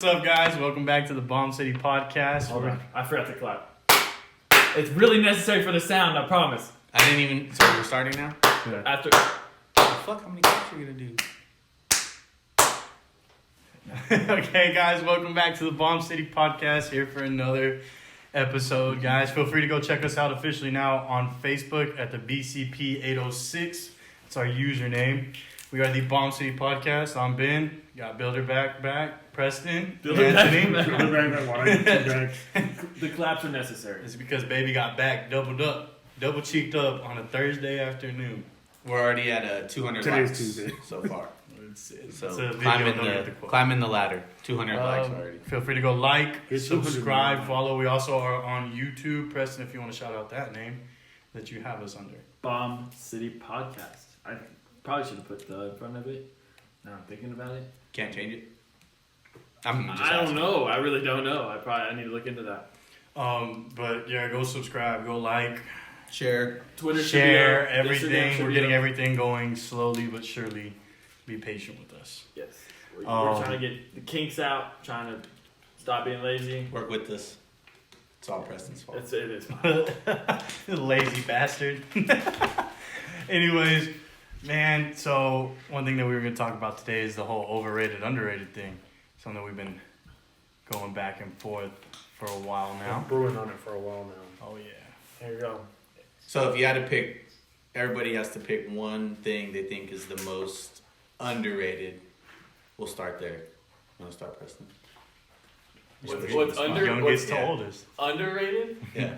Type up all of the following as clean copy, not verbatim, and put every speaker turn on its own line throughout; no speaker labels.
What's up, guys? Welcome back to the Bomb City Podcast.
Hold on. I forgot to clap. It's really necessary for the sound, I promise.
I didn't even... So we're starting now?
Yeah. After...
Fuck, how many claps are we gonna do?
Okay, guys, welcome back to the Bomb City Podcast. Here for another episode, guys. Feel free to go check us out officially now on Facebook at the BCP806. It's our username. We are the Bomb City Podcast. I'm Ben. Got Builder back. Preston. Anthony.
The claps are necessary.
It's because baby got back, double cheeked up on a Thursday afternoon.
We're already at 200
Today's
likes
Tuesday.
so far.
It's
So
a video,
climbing the ladder. 200 likes already.
Feel free to go like,
It's
subscribe,
200.
follow. We also are on YouTube. Preston, if you want to shout out that name that you have us under.
Bomb City Podcast. I probably should have put the in front of it. Now I'm thinking about it.
Can't change it? I'm just
I don't
asking.
know. I really don't know. I need to look into that.
But yeah, go subscribe, go like,
Share.
Twitter should
share
be up. Instagram
everything.
should
We're
be
getting
up.
everything going slowly but surely. Be patient with us.
Yes. We're
Um,
trying to get the kinks out. Trying to stop being lazy.
Work with us. It's all Preston's fault.
It is fine.
Lazy bastard. Anyways, man, so one thing that we were going to talk about today is the whole overrated, underrated thing. Something that we've been going back and forth for a while now.
I'm brewing on it for a while now.
Oh, yeah.
There you go.
So if you had to pick, everybody has to pick one thing they think is the most underrated. We'll start there. You want to start, Preston?
What's
Youngest to
yeah.
oldest.
underrated?
Yeah.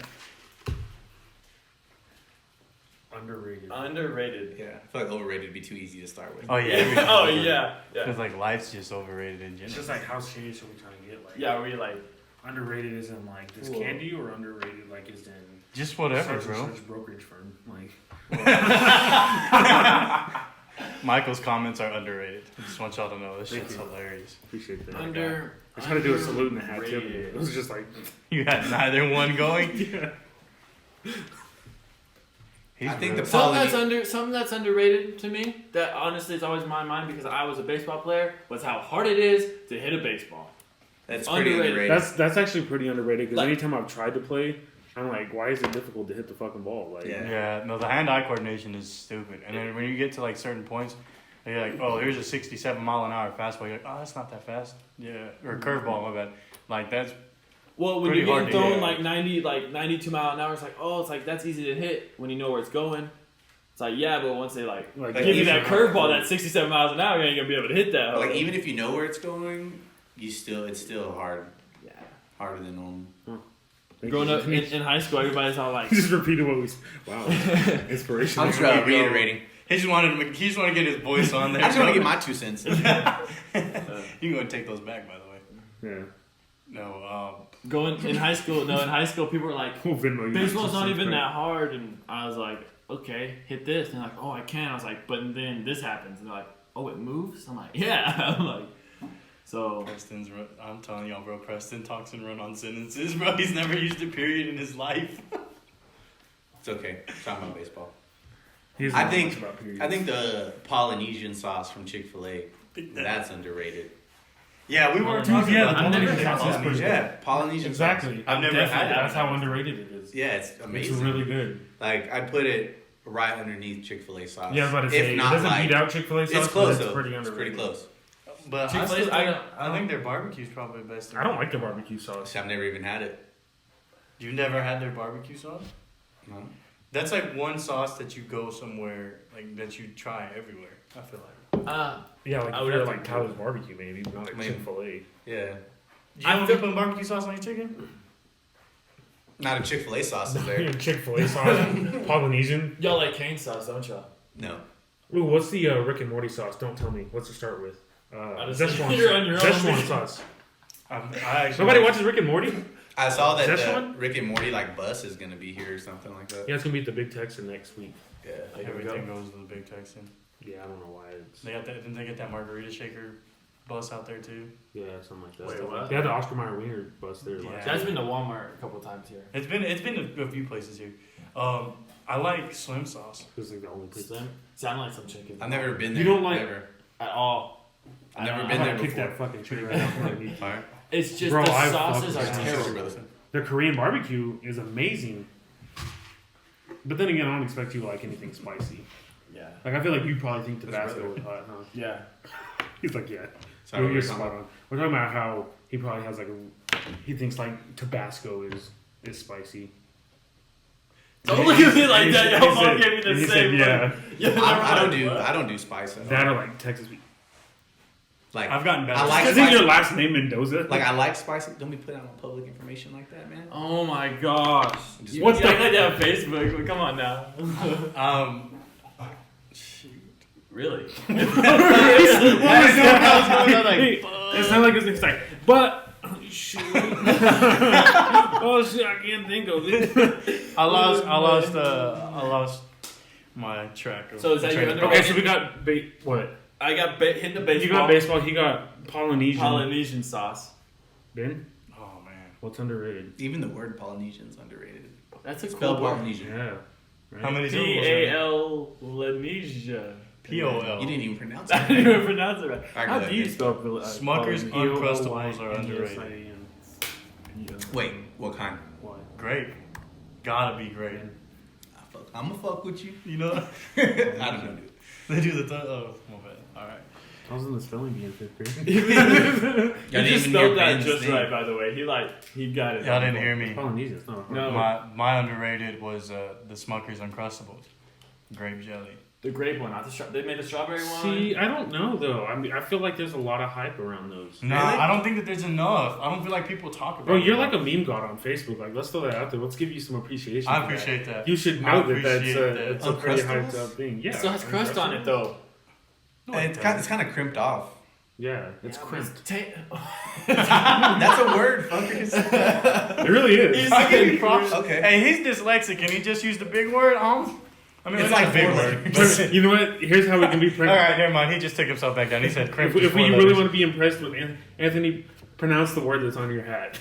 Underrated.
Underrated.
Yeah. I feel like overrated would be too easy to start with.
Oh, yeah.
Oh yeah.
Because, like, life's just overrated in general.
It's just like how serious are we trying to get? Like,
Yeah. We like.
underrated is in like this
Whoa.
candy, or underrated like is in
Just whatever,
such
bro.
and such brokerage firm. Like,
Michael's comments are underrated. I just want y'all to know this
Thank
shit's
you.
hilarious.
appreciate that.
I
I tried to do a salute in the hat too.
underrated.
It was just like,
You had neither one going.
yeah.
He's
I think the
real.
Something that's underrated to me. That honestly is always in my mind because I was a baseball player. Was how hard it is to hit a baseball.
That's pretty
Underrated.
underrated.
That's actually pretty underrated because
Like-
anytime I've tried to play, I'm like, why is it difficult to hit the fucking ball? Like,
Yeah.
Yeah, no, the hand-eye coordination is stupid. And then when you get to, like, certain points, you're like, oh, here's a 67-mile-an-hour fastball. You're like, oh, that's not that fast. Yeah, or a curveball, my bad. Like, that's...
Well, when
Pretty
you're
hard
getting
to
thrown
hit.
like 92 mile an hour, it's like, oh, it's like that's easy to hit when you know where it's going. It's like, yeah, but once they like
Like,
give you that
easy.
curveball, that 67 miles an hour, you ain't gonna be able to hit that.
Like even if you know where it's going, it's still hard,
yeah.
harder than normal.
Growing up in high school, everybody's all like,
He just repeated what we. Wow, inspiration.
I'm just reiterating.
He just wanted to get his voice on there.
I just want to get my 2 cents.
You can go and take those back, by the way.
Yeah.
No,
going in high school. No, in high school, people were like,
We'll Venmo you
baseball's not
2
even
cents,
that hard, and I was like, okay, hit this, and they're like, oh, I can. I was like, but then this happens, and they're like, oh, it moves. I'm like, yeah. I'm like, so.
I'm telling y'all, bro, Preston talks and run on sentences, bro. He's never used a period in his life.
It's okay. Talking about baseball.
He doesn't
I
know
think
much about periods.
I think the Polynesian sauce from Chick-fil-A, that's underrated.
Yeah, we were
Dude,
talking
yeah,
about
the
that.
Polynesian sauce is pretty
Yeah, Polynesian
Exactly.
sauce.
I've never had that.
That's how underrated it is.
Yeah, it's amazing.
It's really good.
Like I'd put it right underneath Chick-fil-A sauce.
Yeah, but
if
it
not
doesn't
like,
beat out Chick-fil-A sauce.
it's
but
close
it's
though.
pretty
It's
underrated.
pretty close.
But
Chick-fil-A's,
I think their barbecue's probably the best.
I don't like the barbecue sauce.
I've never even had it.
You never had their barbecue sauce?
No.
That's like one sauce that you go somewhere, like, that you try everywhere, I feel like.
Yeah, like
I
if
would
you're
have
like
to-
Tyler's barbecue, maybe, but not like
Maybe.
Chick-fil-A.
Yeah.
You don't put barbecue sauce on your chicken?
Not a Chick-fil-A sauce is there.
Chick-fil-A sauce, Polynesian.
Y'all like cane sauce, don't y'all?
No.
Ooh, what's the Rick and Morty sauce? Don't tell me. What's it start with?
just-
Szechuan
you're on your own.
Szechuan sauce.
I actually
Nobody watches Rick and Morty?
I saw that
Szechuan?
the Rick and Morty like bus is gonna be here or something like that.
Yeah, it's gonna be at the Big Texan next week.
Yeah.
Everything goes to the Big Texan.
Yeah, I don't know why it's.
They got that. Didn't they get that margarita shaker bus out there too?
Yeah, something like that.
Wait, what?
They had the Oscar Mayer Wiener bus there
Yeah.
last
That's
year.
been to Walmart a couple times here.
It's been a few places here. I like slim sauce.
It was like the only place.
Slim? Sound like some chicken.
I've never been there.
You don't like-
Never.
At all.
I've never
I'm
been
gonna
there
kick
before.
that fucking tree right now.
Alright.
It's just
Bro,
the
I
sauces
fuck
are
with
terrible.
Their Korean barbecue is amazing. But then again, I don't expect you to like anything spicy.
Yeah.
Like, I feel like you probably think
That's
Tabasco
brother.
is hot, huh?
Yeah.
He's like, yeah.
Sorry,
You're
we're
spot
talking
on. We're talking about how he probably has like he thinks like Tabasco is spicy.
Don't look at me like
And he
that.
said-
Your
he
mom
said-
gave me the
and he
same
said,
look. Yeah,
I don't do spice.
That or like Texas.
Like
I've gotten better.
I like
Isn't your
spicy.
last name Mendoza?
Like I like spicy. Don't be putting out public information like that, man.
Oh my gosh.
Just-
What's that like on Facebook? Come on now.
Shoot.
Really?
It's not like it's like, but shoot. Oh shit, I can't think of it.
I lost my track of
So is that your
train of
underrated?
Okay, so we got what?
I got hit the baseball.
You got baseball. He got Polynesian.
Polynesian sauce.
Ben,
thought. Oh man.
what's underrated?
Even the word Polynesian's underrated.
That's a
Spell
cool word.
Polynesian.
Yeah. Right?
How many syllables? are there?
P-A-L-Lanesia.
P-O-L.
You didn't even pronounce
I
it.
didn't even pronounce it right.
Alright,
How
go
do you
ahead.
spell
Smucker's Uncrustables are underrated.
Wait, what kind?
What?
Grape. Gotta be grape.
I'm gonna fuck with you.
You know?
I don't know, dude.
They do the oh, my bad. Alright.
I was in the spelling bee in 5th grade.
He
Y'all
just
didn't even hear
spelled that
Ben's
just
name.
right, by the way. He got it.
Y'all didn't hear me.
Polynesian, it's not hard.
No.
My underrated was the Smucker's Uncrustables. Grape jelly.
The grape one, not the they made the strawberry one.
See, I don't know though. I mean, I feel like there's a lot of hype around those.
Nah,
Really?
I don't think that there's enough. I don't feel like people talk about
Bro,
it.
you're like a meme god on Facebook. Like, let's throw that out there. Let's give you some appreciation.
I
for that.
appreciate that.
You should
I
know that
appreciate that.
it's a pretty
Uncrustables?
hyped up thing. Yeah,
It still has crust on it though.
No,
And
it
it's kind of crimped off.
Yeah, it's
Yeah,
crimped.
That's a word, fuckers.
It really is.
He's I give you props.
Okay.
Hey, he's dyslexic and he just used a big word. I mean,
It's
like
like
a big
four
word.
letters.
You know what? Here's how we can be
All
friends.
right, never mind. He just took himself back down. He said crimp.
If we really want to be impressed with Anthony, pronounce the word that's on your hat.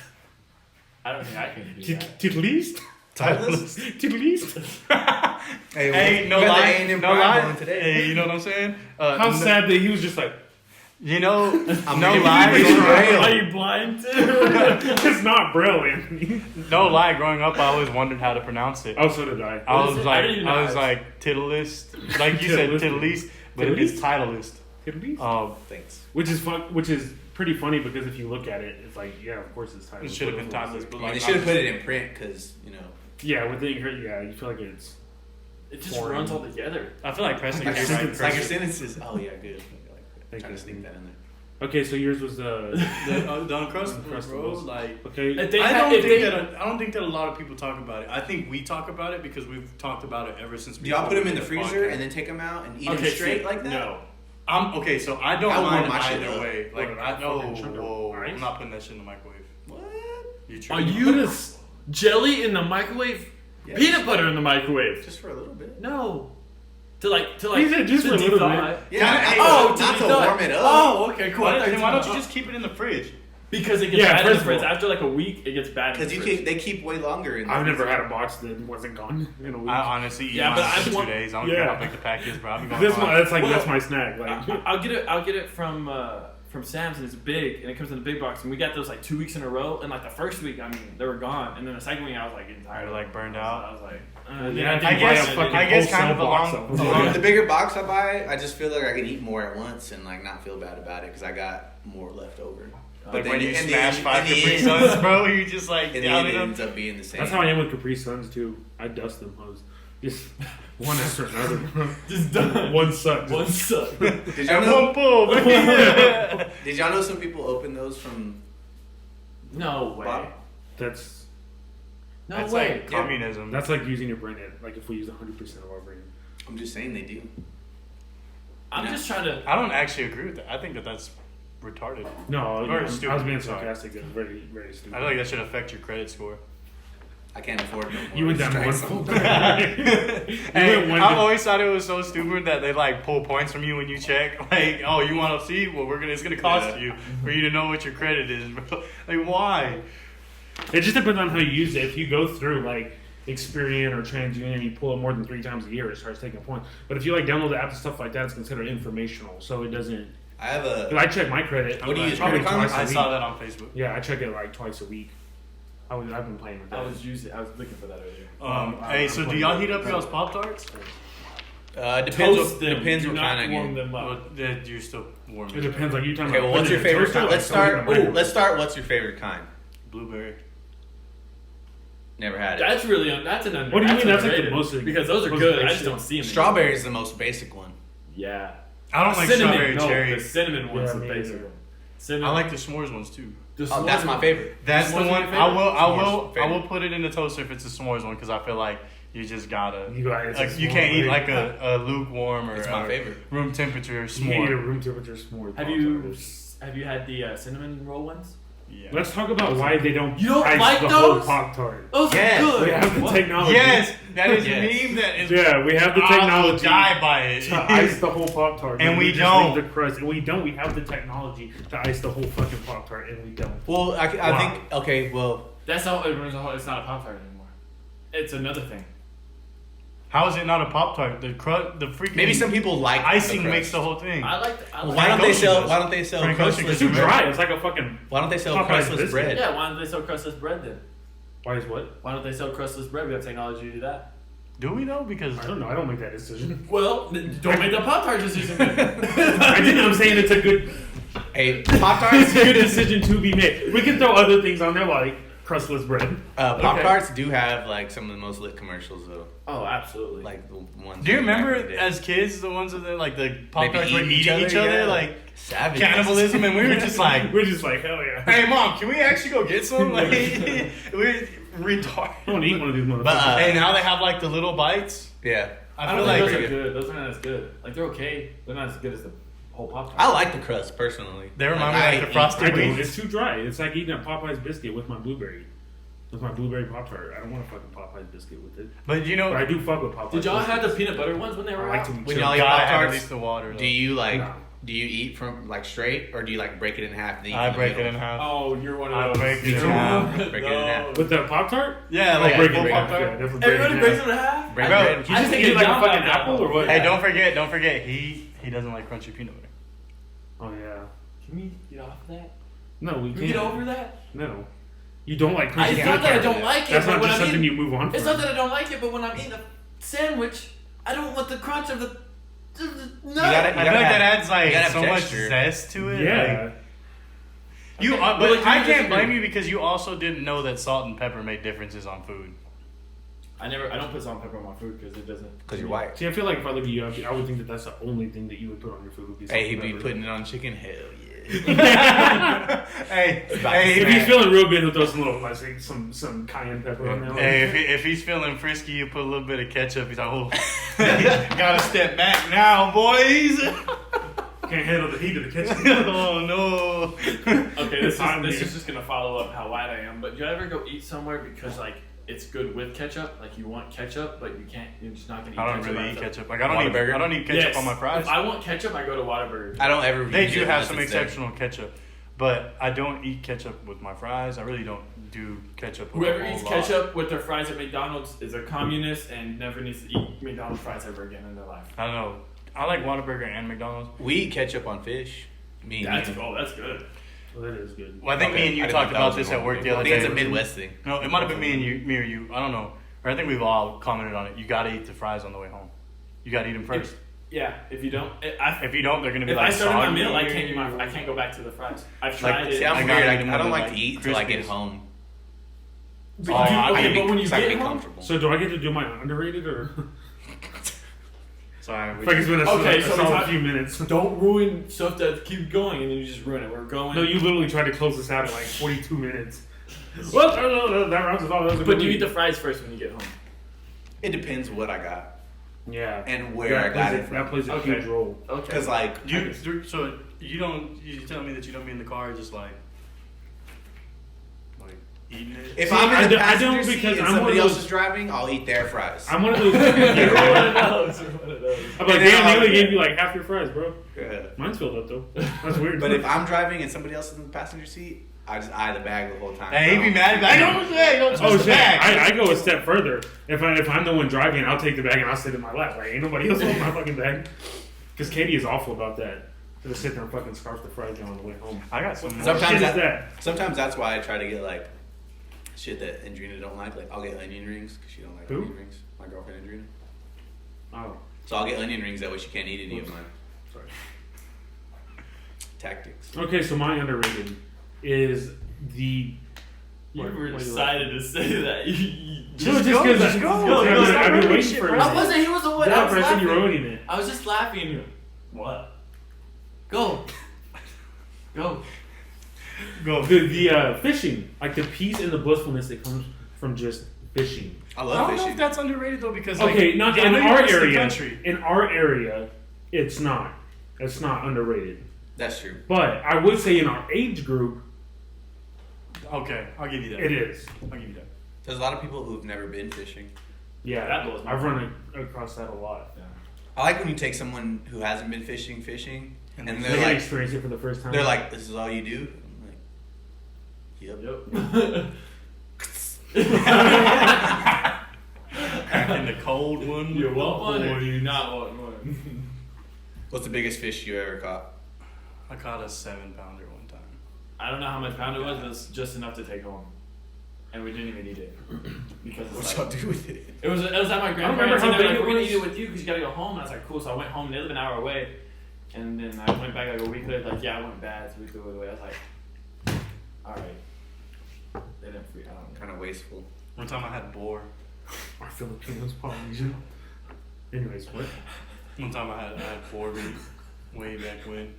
I don't think I can do that.
Titleist?
Titleist?
Titleist?
Hey, no
we got the
lie,
A&M
no
Prime
lie.
on today.
Hey, you know what I'm saying?
How sad that he was just like,
You know,
I'm
no
reading
lie.
it.
growing
Braille.
up-
Are you blind too?
it's not Braille, Anthony.
No lie. Growing up, I always wondered how to pronounce it.
Oh, so did I.
I
What
was
is it?
like,
I didn't even know.
titleist. Like you said, titleist, but it's titleist.
Titleist?
Thanks.
Which is pretty funny because if you look at it, it's like, yeah, of course it's Titleist.
It should have been titleist, but
I mean,
like
they should have put it in print because, you know.
Yeah, with the yeah, you feel like it's.
It just
Foreign.
runs all together.
I feel like Preston
Like
can
your,
write
like your
cursive.
sentences. Oh, yeah, good.
Thank
Trying
you.
to sneak that in there.
Okay, so yours was the.
The Uncrustables, bro.
Uncrustables.
Like,
Okay.
If they
I
had-
don't
if
think
they-
that I don't think that a lot of people talk about it. I think we talk about it because we've talked about it ever since.
Do y'all put them in the
before we did
freezer
podcast.
and then take them out and eat
Okay,
them straight
see,
like that?
No.
Okay, so I don't
I would
mind
warm my shit
either
up.
way. Like
What,
I know,
fucking sugar
whoa,
ice?
I'm not putting that shit in the microwave.
What?
You
Are
true?
you jelly in the microwave?
Yeah,
Peanut butter in the microwave?
Just for a little bit.
No. To like
He said just
to
for a little
de-thaw
bit.
it.
Yeah,
Oh,
not to
de-thaw
warm it up.
Oh, okay, cool.
Then why don't you just keep it in the fridge?
Because it gets
Yeah,
bad in the
first of
fridge.
all-
After like a week, it gets bad in the
Because
fridge.
they keep way longer. In
I've
the
never had a box that wasn't gone in a week.
I honestly eat
Yeah,
mine
but
for
I
2
want-
days. I don't
yeah.
care how big the pack is, bro. I'll be going
This
on.
one, that's like
Well,
that's my snack. Like
I'll get it from Sam's, and it's big, and it comes in a big box, and we got those like 2 weeks in a row, and like the first week, I mean, they were gone, and then the second week, I was like getting tired,
Like, burned
So
out?
I was like,
yeah,
I
I guess-
didn't
fucking
buy it.
I guess
wholesale
kind of
box
along-
of them.
along-
The bigger box I buy, I just feel like I can eat more at once and like not feel bad about it because I got more left over.
Like
then
when you
in the
smash
end-
5
in the
Capri
end-
Suns, bro, you just like
In the
down
end, it
in
ends
them.
up being the same.
That's how I am with Capri Suns too. I dust them. I was just one after another.
Just done.
One suck.
One suck.
Did y'all
And
know?
one pull, baby.
Did y'all know some people open those from?
No way.
Bob?
That's
No
That's
way.
like communism.
that's like using your brain. Like if we use 100% of our brain.
I'm just saying they do.
I'm just trying to.
I don't actually agree with that. I think that that's retarded.
No,
Or
I was
stupid,
being
sorry.
sarcastic. It was very, very stupid.
I feel like that should affect your credit score.
I can't afford no more.
You went down
Try
one
some.
full.
Hey, I always thought it was so stupid that they like pull points from you when you check. Like, oh, you want to see? Well, it's gonna cost
Yeah.
you for you to know what your credit is, bro. Like, why?
It just depends on how you use it. If you go through like Experian or TransUnion and you pull it more than 3 times a year, it starts taking points. But if you like download the app and stuff like that, it's considered informational, so it doesn't
I have a.
'Cause I check my credit.
What do you use,
probably
credit card?
twice a
I
week.
saw that on Facebook.
Yeah, I check it like twice a week. I've been playing with that.
I was looking for that earlier.
Hey, so do y'all heat up y'all's Pop-Tarts?
Depends.
Toast them.
Depends
Do
what
not
kind I
warm
get.
them
Well,
up.
you're still warm.
It depends. Like you talking
Okay,
about.
well, what's your
putting it in a
favorite
toaster,
kind?
like
Let's start.
something in a
Let's start. What's your favorite kind?
Blueberry.
Never had it.
That's really that's an under.
What do you mean? That's like the
underrated.
most
because those are
most
good. I
basic.
just don't see them.
Strawberry is the most basic one.
Yeah.
I don't like
cinnamon,
strawberry
no,
cherry.
The cinnamon one's
Yeah,
the
me
basic
either.
one. Cinnamon.
I like the s'mores ones too.
Oh, that's my favorite.
That's the
S'mores
one.
are your
I
favorite?
will.
S'mores
I will
favorite.
put it in the toaster if it's a s'mores one because I feel like you just gotta.
You guys,
Like you can't eat like a lukewarm or
It's my favorite.
room temperature
You can eat a
s'more.
room temperature s'more.
Have you had the cinnamon roll ones?
Yeah.
Let's talk about why they don't.
You don't
ice
like
the
those?
whole Pop-Tart.
Those
Yes.
are good.
We have the
What?
technology.
Yes, that is
Yes.
a meme that is.
Yeah, we have the
I will
technology
die by it.
to ice the whole Pop-Tart.
And we
just
don't.
leave the crust. And we don't. We have the technology to ice the whole fucking Pop-Tart, and we don't.
Well, I
Wow.
think. Okay, well,
That's not. It's not a Pop Tart anymore. It's another thing.
How is it not a Pop Tart? The freaking
maybe some people like
icing
the
makes
crust.
the whole thing.
I like.
Well, why don't they
Ocean
sell?
does.
Why don't they sell
Frank Ocean
crustless?
gets
It's too
bread.
dry. It's like a fucking.
Why don't they sell
Popeye's
crustless
biscuit.
bread?
Yeah. Why don't they sell crustless bread then?
Why is what?
Why don't they sell crustless bread? We have technology to do that.
Do we though? Because
I don't know. I don't make that decision.
Well, don't make the Pop Tart decision.
I didn't. I'm saying it's a good.
Hey, Pop
It's
Tarts.
a good decision to be made. We can throw other things on there like crustless bread.
Pop Tarts do have like some of the most lit commercials though.
Oh, absolutely.
Like the ones.
do you remember
back in the day.
as kids the ones that they like the Pop Tarts were
eating
eating each other
yeah.
like
savage
cannibalism, and we were just like,
We're just like hell yeah.
"Hey mom, can we actually go get some?" Like we're retarded.
I want to eat one of these motherfuckers.
But,
And now they have like the little bites.
Yeah,
I
I
feel
don't
like
think those are good. Those are not as good. Like they're okay. They're not as good as the whole Pop Tart.
I like the crust personally.
They remind
Like,
me like the
I
Frosted
I do.
Wheats.
It's too dry. It's like eating a Popeye's biscuit with my blueberry. With my blueberry Pop Tart. I don't want a fucking Popeye's biscuit with it.
But you
But I
know,
do fuck with Popeye's.
Did y'all have the
biscuits.
peanut butter ones when they were
I like
out?
to eat
When
chili.
y'all eat
gotta
Pop
have at
Tarts,
least the water. Though.
Do you like?
No.
Do you eat from like straight, or do you like break it in half? And then eat
I
from the
break it
middle?
in half.
Oh, you're one of
I
those.
break it in
No.
half.
Break it in half.
With the Pop Tart?
Yeah, like
break
a full
it in half.
Pop-Tart.
Yeah, definitely break it
Everybody
in
breaks
half.
it in half.
Break
Bro,
bread.
You
I
just
think
eat it
it's
like a
down
fucking
like that,
apple
though.
or what?
Hey, don't forget. He doesn't like crunchy peanut butter.
Oh yeah.
Can we get off of that?
No, we
Can
can't.
we get over that?
No. You don't like crunchy
It's
peanut
not that I
butter.
don't like it,
That's
but
not
when
just
I'm
something
eating,
you move on
it's
from.
not that I don't like it, but when I'm eating a sandwich, I don't want the crunch of the. No.
gotta-
I feel like that adds like
you gotta have
so much
texture.
zest to it.
Yeah.
Like, you,
Okay,
but
but like,
I
you
can't
disagree.
blame you because you also didn't know that salt and pepper made differences on food.
I don't put salt and pepper on my food because it doesn't.
Because you're white.
See, I feel like if I look at you, I would think that that's the only thing that you would put on your food. Would be salt
Hey, he'd
and
be
pepper.
putting it on chicken. Hell yeah.
Hey,
About
hey,
to
If
man.
he's feeling real good, he'll throw some little, like, some cayenne pepper on there.
Hey, if he's feeling frisky, you put a little bit of ketchup. He's like, oh, gotta step back now, boys.
Can't handle the heat of the kitchen.
Oh no.
Okay, this
I'm
is
here.
just gonna follow up how white I am. But do you ever go eat somewhere because like it's good with ketchup? Like you want ketchup, but you can't. You're just not gonna eat.
I don't
ketchup
really
by
eat
itself.
ketchup. Like I don't need ketchup
Yes.
on my fries.
If I want ketchup, I go to Whataburger.
I don't ever.
They
use
do
it
have
unless
some
it's there.
exceptional ketchup, but I don't eat ketchup with my fries. I really don't do ketchup with
Whoever
a whole
eats
lot.
ketchup with their fries at McDonald's is a communist and never needs to eat McDonald's fries ever again in their life.
I don't know. I like Whataburger and McDonald's.
We eat ketchup on fish. Me and
That's
you.
that's good.
Well, that is good.
Well, I think
Okay,
me and you
I didn't
talked
know that
about
was
this at work the
I
other
think
day.
it's a Midwest thing.
No, it might have been me or you. I don't know. Or I think we've all commented on it. You gotta eat the fries on the way home. You gotta eat them first.
Yeah, if you don't,
If you don't, they're gonna be
if
like
I started my
soggy
meal, I
or-
can't eat my. I can't go back to the fries. I've
Like,
tried it.
See, I'm
I
weird.
gotta
I,
eat them
I don't
with,
like to eat till I get
Crispies.
home.
But
Oh,
you,
I
okay,
can
but when you
so I can
get
be
home,
comfortable.
So do I get to do my underrated or?
Sorry.
I feel like it's been a
Okay,
a
so we
solid
talk-
few minutes.
don't ruin stuff that keep going, and then you just ruin it. We're going.
No, you literally tried to close this out in like 42 minutes. Well, that rounds us off. That was a
But
good
do you
week.
eat the fries first when you get home?
It depends what I got
Yeah.
and where I got it
That
from.
plays a
Okay.
huge role.
Okay.
Because like
So you don't. You telling me that you don't be in the car just like eating it?
if
See,
I'm in
I
the
don't-
passenger
because
seat and
I'm one
somebody
of
else
those-
is driving, I'll eat their fries.
I'm one of those.
You're one
I'm
of those. You're one of those.
like,
And then
damn, they
I'll-
only gave you like half your fries, bro.
Yeah.
Mine's filled up though. That's weird.
But if I'm driving and somebody else is in the passenger seat, I just eye the bag the whole time.
Hey, he be mad. I don't say. Don't twist
oh
the
shit,
bag.
I go a step further. If I'm the one driving, I'll take the bag and I'll sit in my lap. Like ain't nobody else on my fucking bag. Because Katie is awful about that. Just sit there and fucking scarf the fried down on the way home.
I got some more.
Sometimes
shit is
that-
that?
Sometimes that's why I try to get like shit that Andrina don't like. Like I'll get onion rings because she don't like
Who?
onion rings. My girlfriend Andrina.
Oh,
So I'll get onion rings that way she can't eat any of
Whoops.
mine.
sorry.
Tactics.
Okay, so my underrated is the.
You
What-
were
what do you
excited to say that.
Just go, just go.
I've been waiting
Shit,
for
bro.
it.
I wasn't. He was the one.
Yeah,
I was
but I said you were
laughing.
owning it.
I was just laughing. What? Go. Go.
Go.
The fishing, like the peace and the blissfulness that comes from just fishing.
I
I
love
don't know
fishing.
if that's underrated though, because like,
Okay, not
I
in
know you
our
rest the
area.
country.
In our area, it's not. It's not underrated.
That's true.
But I would say in our age group,
Okay, I'll give you that.
it is.
I'll give you that.
There's a lot of people who've never been fishing.
Yeah,
That blows my
I've run across that a lot.
I like when you take someone who hasn't been fishing, and
They
they're
can
like,
experience it for the first time.
"This is all you do." I'm like, "Yep."
Yep.
Cracking the cold one.
You
with
want
the
one or
boy.
do you not want one?
What's the biggest fish you ever caught?
I caught a 7-pounder one time.
I don't know how much pound it was, but it's just enough to take home. And we didn't even eat it. Because it's
What
like,
y'all do with it?
it was at my
remember
grandparents'
how
and they're
big
like,
it
we're gonna
was.
eat it with you because you gotta go home. And I was like, cool. So I went home and they live an hour away. And then I went back like a week later, like, yeah, I went bad, so we threw it away. I was like, alright. They didn't free. I don't know.
Kind of wasteful.
One time I had boar.
Our Filipinos, Polynesian. Anyways, what?
One time I had boar meat way back when.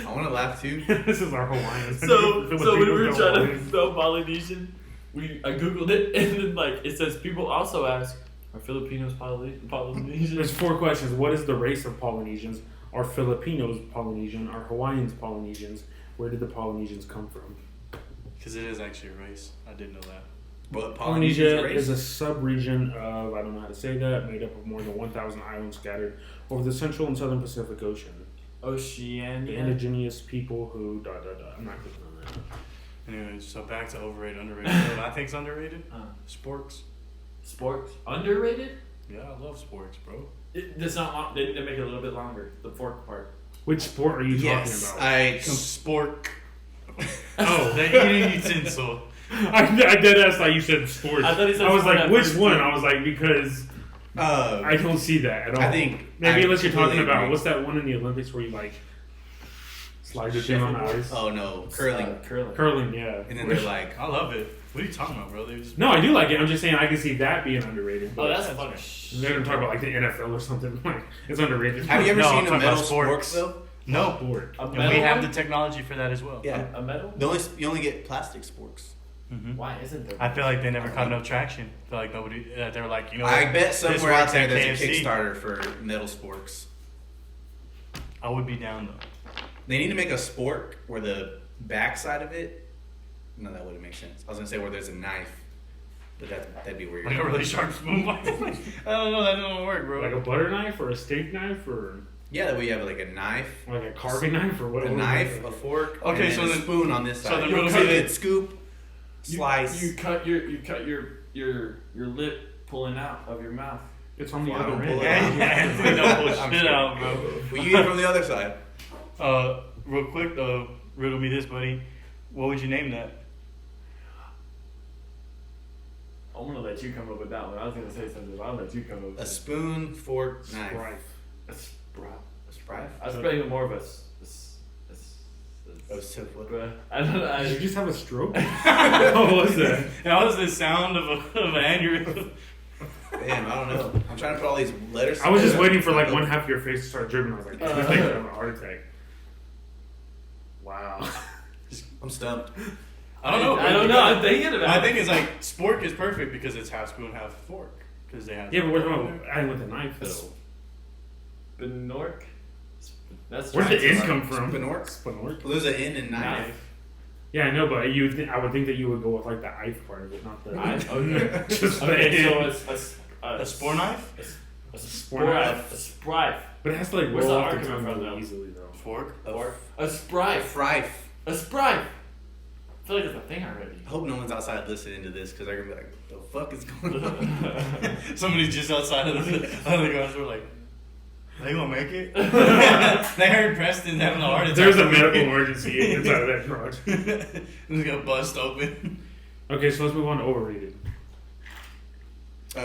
I want to laugh too.
This is our Hawaiian.
So when we were
Filipinos
trying to
don't
spell Polynesian, I googled it and then like it says people also ask, are Filipinos Polynesian?
There's 4 questions. What is the race of Polynesians? Are Filipinos Polynesian? Are Hawaiians Polynesians? Where did the Polynesians come from?
Because it is actually a race. I did know that.
What
Polynesia
Polynesian
is
race?
a sub-region of, I don't know how to say that, made up of more than 1,000 islands scattered over the central and southern Pacific Ocean. The
Oceania.
indigenous people who, I'm not clicking on that.
Anyways, so back to overrated, underrated. You know what I think's underrated? Sports.
Sports underrated?
Yeah, I love sports, bro.
That's not long. They need to make it a little bit longer. The fork part.
Which sport are you
Yes,
talking about?
Sport.
Oh.
The eating utensil.
I did ask like you said sports.
I thought he said
I was
sport
like,
at
which
first,
one?
too.
I was like, because I don't see that at all.
I think
maybe
I
unless you're talking
completely
about
agree.
what's that one in the Olympics where you like slide the thing on the
Shuffleboard?
ice?
Oh no, curling.
Curling.
Curling, yeah.
And then they're like,
I love it. What are you talking about, bro?
No, I do like it. I'm just saying I can see that being underrated.
Oh, that's
That's
fucking
right.
They're gonna talk about like the NFL or something. Like it's underrated.
have you ever
No, I'm
seen a
talking
metal
about
sports
sports.
though?
No.
Sport.
A
And
metal
we have the
one?
technology for that as well.
Yeah.
A metal?
You only get plastic sporks.
Mhm.
Why isn't there?
I feel like they never caught enough traction. I feel like nobody. They were like, you know,
I
what?
bet
This
somewhere out
works
there
at
there's a
KFC.
Kickstarter for metal sporks.
I would be down though.
They need to make a spork where the backside of it. No, that wouldn't make sense. I was gonna say where there's a knife, but that'd be weird.
Like a really sharp spoon. I don't know. That doesn't work, bro.
Like a butter knife or a steak knife or
Yeah, that way you have like a knife,
like a carving knife or
a
whatever.
knife, a fork,
Okay,
and
so
then a
then-
spoon on this
so
side.
then
You
we'll
cut
say
it,
that-
scoop, slice.
You cut your lip pulling out of your mouth.
It's on the
Well, I
other
don't
end.
pull it
Yeah,
out.
yeah, don't pull
I'm
shit
sure.
out, bro.
Well, you eat it from the other side.
Real quick though, riddle me this, buddy. What would you name that?
I'm gonna let you come up with that one. I was gonna say something, but I'll let you come up with
A
it.
spoon, fork, knife.
Strife.
A sprite.
A sprite.
I was probably more of a
Oh, so what?
I don't know.
Did you just have a stroke? What was that?
That was the sound of an aneurysm.
Damn, I don't know. I'm trying to put all these letters.
I was just
together.
waiting for like one half of your face to start dripping. I was like, this thing's having a heart attack. Wow.
I'm stumped.
I don't know.
I don't know. I'm thinking about
I
it.
think it's like spork is perfect because it's half spoon, half fork. Because they have.
Yeah, but what about adding with a knife though?
Benork. That's
Where's the
right.
N come from?
Spinork?
Spinork?
Well, there's an N in knife.
Knife.
Yeah, I know, but I would think that you would go with like the knife part of it, not the.
Okay.
Just
Okay,
the
so it's
A spore knife?
a
Spore knife.
A sprite.
But it has to like
Where's
roll
the
off
R
the
coming
tongue
from,
really
though?
easily though.
Fork?
Or a sprite.
Frife.
A sprite. I feel like it's a thing already.
I hope no one's outside listening to this because they're gonna be like, "The fuck is going on?"
Somebody's just outside of the garage door, like. They gonna make it? They heard Preston's having a heart attack.
There's a medical emergency inside of that garage.
It's gonna bust open.
Okay, so let's move on to overrated.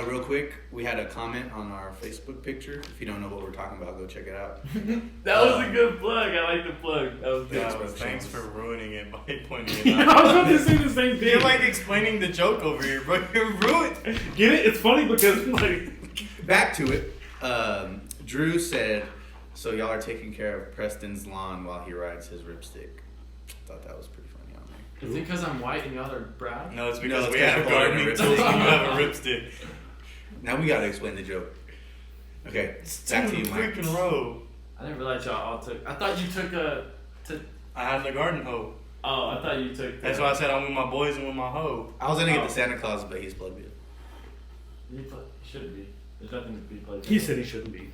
Real quick, we had a comment on our Facebook picture. If you don't know what we're talking about, go check it out.
That was a good plug. I like the plug. That was good.
Yeah, thanks for ruining it by pointing it
I
out.
was about to say the same thing.
You're like explaining the joke over here, bro. You're ruined.
Get it? It's funny because like
Back to it. Drew said, so y'all are taking care of Preston's lawn while he rides his ripstick. Thought that was pretty funny on there.
Is it because I'm white and y'all are brown?
No, it's because
it's
we
'cause
have
you're
a gardening
holding a
tool. You
ripstick.
have a ripstick.
Now we gotta explain the joke. Okay, back to you, Mike.
Freaking row.
I didn't realize y'all all took. I thought you took a.
I had the garden hoe.
Oh, I thought you took.
That's why I said I'm with my boys and with my hoe.
I was gonna get the Santa Claus, but he's plugged in.
You shouldn't be. There's nothing to be played.
he said he shouldn't be.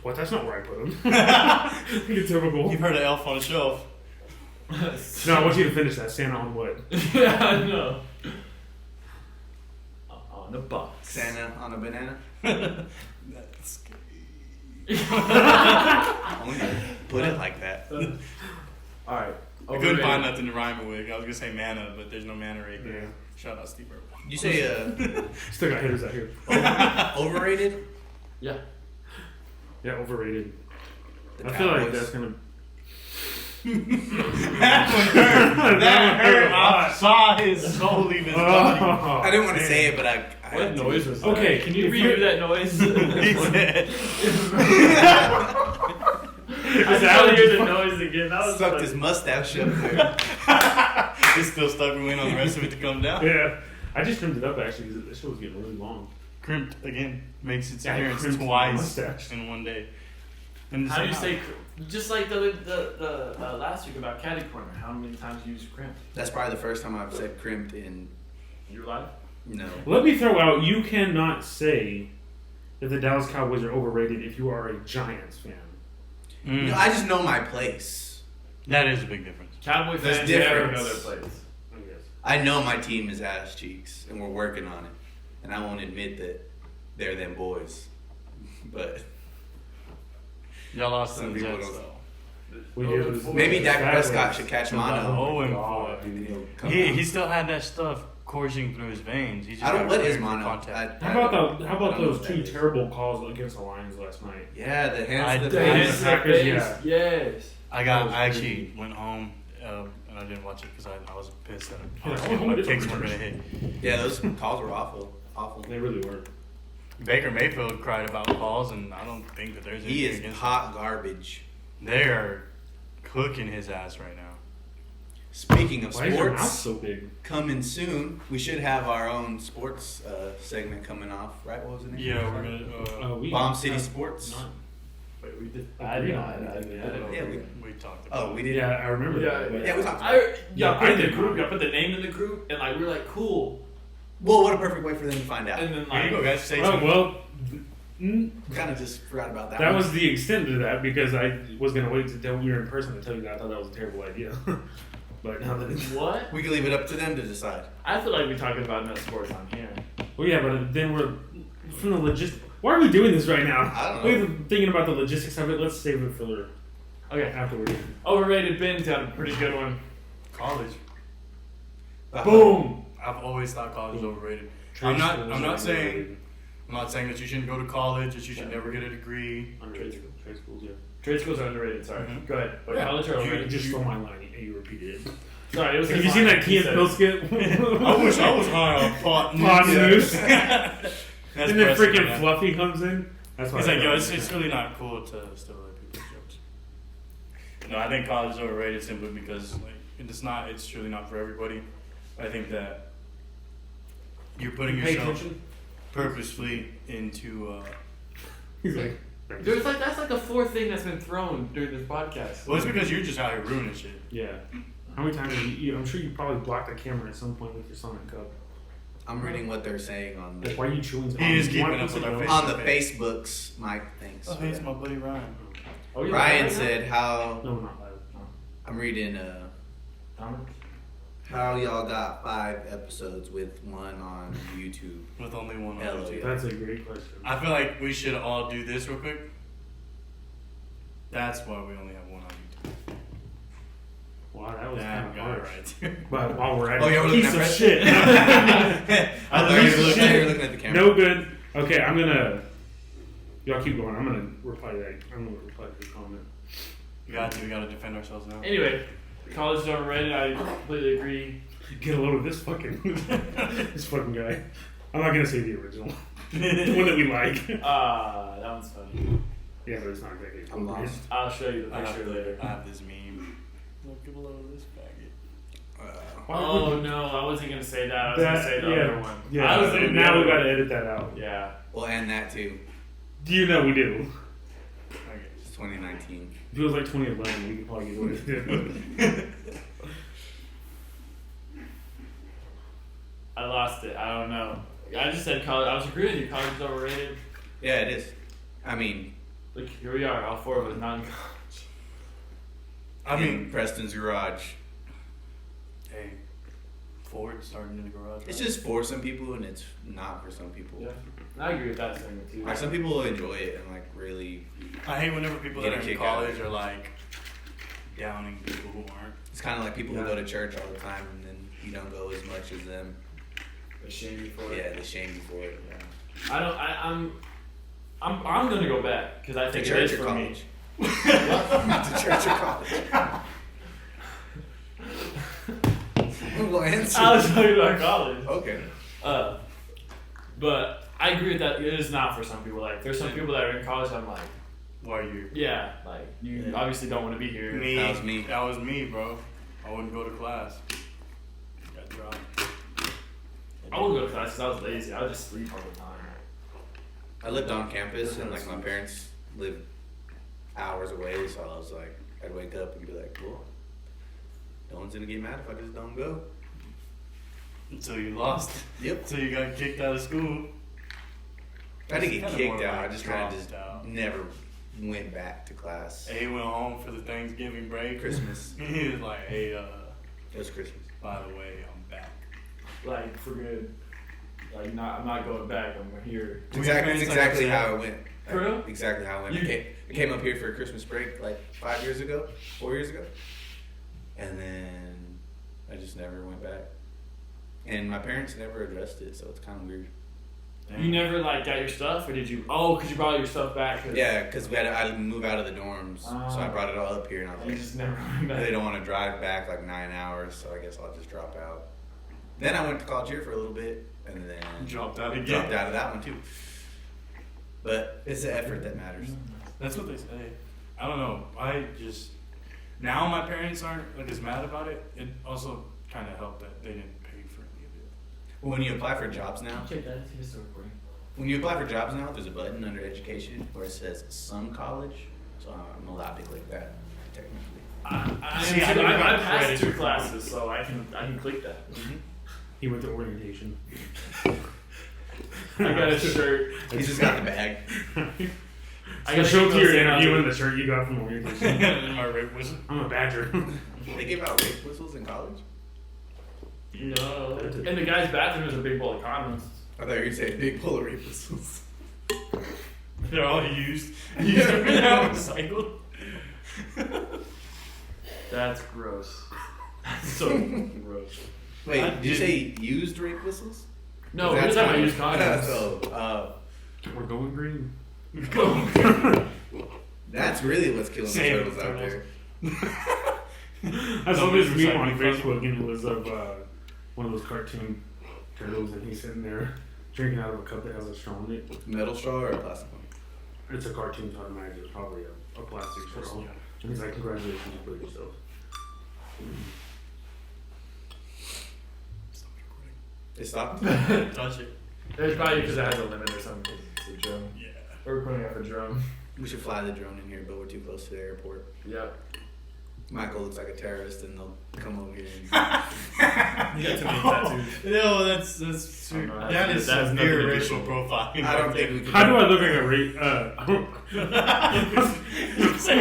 What? That's not where I put him. You're typical.
You've heard of Elf on a Shelf.
No, I want you to finish that. Santa on what?
Yeah, I know. On a box.
Santa on a banana.
That's scary.
Only put it like that.
All right.
I couldn't find nothing to rhyme it with. I was gonna say mana, but there's no mana right there.
Yeah.
Shout out Steve Irwin.
You say
Still got hitters out here.
overrated?
Yeah.
Yeah, overrated.
The
I feel like
Cowboys.
that's gonna.
That one hurt. That hurt. I saw his soul leave his body.
I didn't want to say it, but I
What
had to.
noise was that?
Okay, can you
redo that noise?
He said.
I just want to hear the noise again. That was
Sucked
like,
his mustache up there.
It's still stuck. We waiting on the rest of it to come down.
Yeah, I just trimmed it up actually because this shit was getting really long.
Crimped again. Makes its
Yeah, I
appearance
crimped my
twice
mustache.
in one day. And
How do you
somehow-
say, just like the last week about Caddy Corner, how many times you use crimp?
That's probably the first time I've said crimped in
Your life?
no.
Let me throw out: you cannot say that the Dallas Cowboys are overrated if you are a Giants fan.
Mm.
No, I just know my place.
That is a big difference.
Cowboy
There's
fans never
difference.
know their place.
I guess.
I know my team is ass cheeks, and we're working on it. And I won't admit that they're them boys, but
Y'all lost
Some
to the
people
Jets,
don't-
though.
We did lose.
maybe Dak
That
Prescott
was-
should catch
Oh,
mono.
and
God,
four.
dude.
He'll come
He
out.
still had that stuff coursing through his veins. He just
I don't.
got
What is
cleared for
mono?
contact.
How about
I
those
don't know what
two
that is.
terrible calls against the Lions last night?
Yeah, the hands to the
did.
face.
Packers, yeah.
Yes.
I actually went home and I didn't watch it because I was pissed that my kicks weren't gonna hit.
Yeah, those calls were awful. Awful.
They really were.
Baker Mayfield cried about calls, and I don't think that there's
He
anything
is
against
hot garbage.
him. They are cooking his ass right now.
Speaking of
Why is your mouth
sports,
so big?
coming soon. We should have our own sports segment coming off, right? What was the name?
Yeah, we're gonna.
Bomb City Sports.
Not-
Wait, we did.
I
I didn't.
didn't.
Yeah,
we talked about.
Oh, we
it.
did.
Yeah, I remember
Yeah,
that.
Yeah, we talked about it.
Y'all
I
put the
did
group,
not.
y'all put the name in the group, and like we were like cool,
Well, what a perfect way for them to find out.
and then
Here you
like
go, guys. Say
Oh
something.
well,
Kind of just forgot about that.
that
one.
was the extent of that because I was gonna wait until we were in person to tell you that I thought that was a terrible idea. But now that it's
what?
We can leave it up to them to decide.
I feel like we're talking about no sports on here.
well, yeah, but then we're from the logistics. Why are we doing this right now?
I don't know.
We've been thinking about the logistics of it. Let's save it for
Okay,
afterward.
overrated Ben's got a pretty good one.
College.
Boom.
I've always thought college is overrated.
Trade
I'm not
schools are
saying-
overrated.
I'm not saying that you shouldn't go to college, that you should never get a degree.
Underrated. Trade schools, yeah.
Trade schools are underrated. Sorry,
Mhm.
go ahead. But
Yeah.
college are
You
overrated.
just stole my line and you repeated it.
Sorry, it was.
Have
his
you seen
line.
that Key
He
and
said-
Pill skit?
I wish I was high on pot and
Pot
news.
news.
That's
And then
Preston,
freaking
man.
Fluffy comes in. That's why
He's
I
like, yo,
thought-
it's really not cool to steal other people's jokes. No, I think college is overrated simply because like it's truly not for everybody. I think that you're putting
Pay
yourself
attention.
purposefully into.
He's like,
There's like that's like a fourth thing that's been thrown during this podcast.
Well, it's because you're just out here ruining shit.
yeah. How many times have you? I'm sure you probably blocked the camera at some point with your Sonic Cup.
I'm reading what they're saying on
Like,
the,
why are you chewing?
He is
You
keeping
wanna
up
put
with our
it
face.
on the Facebooks. Mike, thanks.
Oh,
for
hey, it's
that.
my buddy Ryan.
Oh, yeah,
Ryan
right
said how
No, not live.
I'm reading
now?
how y'all got 5 episodes with one on YouTube.
With only one
Hell
other.
yeah.
That's a great question.
I feel like we should all do this real quick. That's why we only have one on YouTube.
Wow, that was kind
That
of
guy
harsh.
right there.
But while we're at
Oh,
it,
yeah, we're looking
piece
at
of
Fred?
shit.
I thought you were looking at the camera.
No good. Okay, I'm gonna. Y'all keep going. I'm gonna reply to that. I'm gonna reply to the comment.
We gotta defend ourselves now.
Anyway, college is overrated. I completely agree.
Get a load of this fucking this fucking guy. I'm not gonna say the original, the one that we like.
That one's funny.
Yeah, but it's not exactly.
I'm lost.
I'll show you the
I
picture later.
have this meme. Look below this faggot.
Oh no, I wasn't gonna say that. I was gonna say the other one.
Yeah,
I was thinking the
now
other
we gotta
one.
edit that out.
Yeah.
Well, and that too.
You know we do.
Okay.
It's 2019.
Feels like 2011. We could probably get away with it.
I lost it. I don't know. I just said college. I was agreeing with you. College is overrated.
Yeah, it is. I mean,
Look, here we are. All four of us not in college.
I mean,
Preston's garage.
hey, Ford starting in the garage.
It's
right?
just for some people, and it's not for some people.
Yeah. I agree with that statement too.
Like some people will enjoy it and like really.
I hate whenever people that
Get a
are in
kick out of
college
it.
are like downing people who aren't.
It's kind of like people who go to church all the time, and then you don't go as much as them.
They shame you for it.
Yeah, they shame you for it. Yeah.
I don't. I'm gonna go back because I
To
think it
church
is
or
for me.
college? To church or college? Well, answer.
I was talking about college.
Okay.
But I agree with that. It is not for some people. Like, there's some people that are in college. I'm like,
Why are you?
yeah, like you
Yeah.
obviously don't want to be here.
Me.
That was me.
That was me, bro. I wouldn't go to class. Got dropped.
I wouldn't go to class because I was lazy. I would just sleep all the time.
I lived on campus, and like my parents lived hours away, so I was like, I'd wake up and be like, well, no one's gonna get mad if I just don't go.
Until you lost.
Yep.
Until you got kicked out of school.
I didn't get
Kinda
kicked
more
out. I
like
just kind of
dropped
just
out.
never went back to class.
A went home for the Thanksgiving break.
Christmas.
He was like, hey,
It was Christmas.
by the way, I'm back.
Like for good. Like I'm not going back. I'm here.
It's exactly how it went.
For real?
Exactly how it went. I came up here for a Christmas break like 4 years ago, and then I just never went back. And my parents never addressed it, so it's kind of weird.
You never like got your stuff, or did you? Oh, because you brought your stuff back.
Yeah, because we had I move out of the dorms, so I brought it all up here, and I was
You
like,
just never went back.
they don't want to drive back like 9 hours, so I guess I'll just drop out. Then I went to college here for a little bit, and then
Dropped out again.
dropped out of that one too. But it's the effort that matters.
That's what they say. I don't know. I just now my parents aren't like as mad about it. It also kind of helped that they didn't pay for any of it.
Well, when you apply for jobs now,
Check that. It's still recording.
when you apply for jobs now, there's a button under education where it says some college, so I'm allowed to click that technically.
See, I don't
I
got
passed
credit
2
for
classes, so I can click that.
He went to orientation.
I got a shirt.
He's just got the bag.
I
I
got
show up to your
emails
interview
in
in the shirt you got from orientation.
My rape was.
I'm a badger.
They give out rape whistles in college?
No. In the guy's bathroom is a big bowl of condoms.
I thought you were going to say big pull of rape whistles.
They're all used. Used every now recycled.
That's gross. That's so gross.
Wait,
I
did you
didn't-
say used rape whistles?
No, we're just talking about used condoms.
So,
We're going green.
that's really what's killing the
Same
turtles out
turtles.
there.
I saw this
Nobody's
meme on
recycling
Facebook, and it was of one of those cartoon turtles, and he's sitting there drinking out of a cup that has a straw in it.
Metal straw or a plastic one?
It's a cartoon, so I imagine it's probably a plastic straw. And he's like, "Congratulations, you put yourself."
It stopped?
Touch it.
There's probably because it has a limit or something. It's a drone.
Yeah.
We're putting up a drone.
We should fly the drone in here, but we're too close to the airport.
Yep.
Michael looks like a terrorist, and they'll come over here.
You got too many tattoos.
No, that's
Oh, no,
that is
that's
severe
nothing to
racial
do.
profiling.
I don't think we can.
How do I look like a rape?
I'm so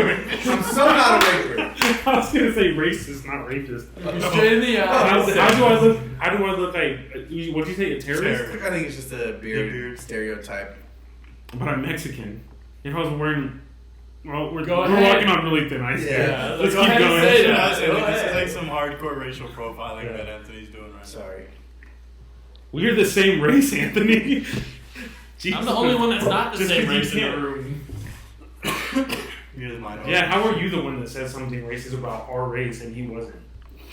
not a raper.
I was gonna say racist, not rapist.
Straight in the
How,
eye.
how do I look? How do I look like? What'd you say? A terrorist?
I think it's just a beard
beard.
stereotype.
But I'm Mexican. If I was wearing Well, we're
Go
we're
ahead.
walking on really thin ice.
Yeah.
Let's
Go
keep
ahead and
going.
say
Yeah,
that.
I said,
Go
this is
ahead.
like some hardcore racial profiling
Yeah.
that Anthony's doing right now.
Sorry.
We're the same race, Anthony.
I'm the only one that's not the
Just
same
'cause you
race in the
can't-
room.
You're the minority.
Yeah, how are you the one that said something racist about our race and he wasn't?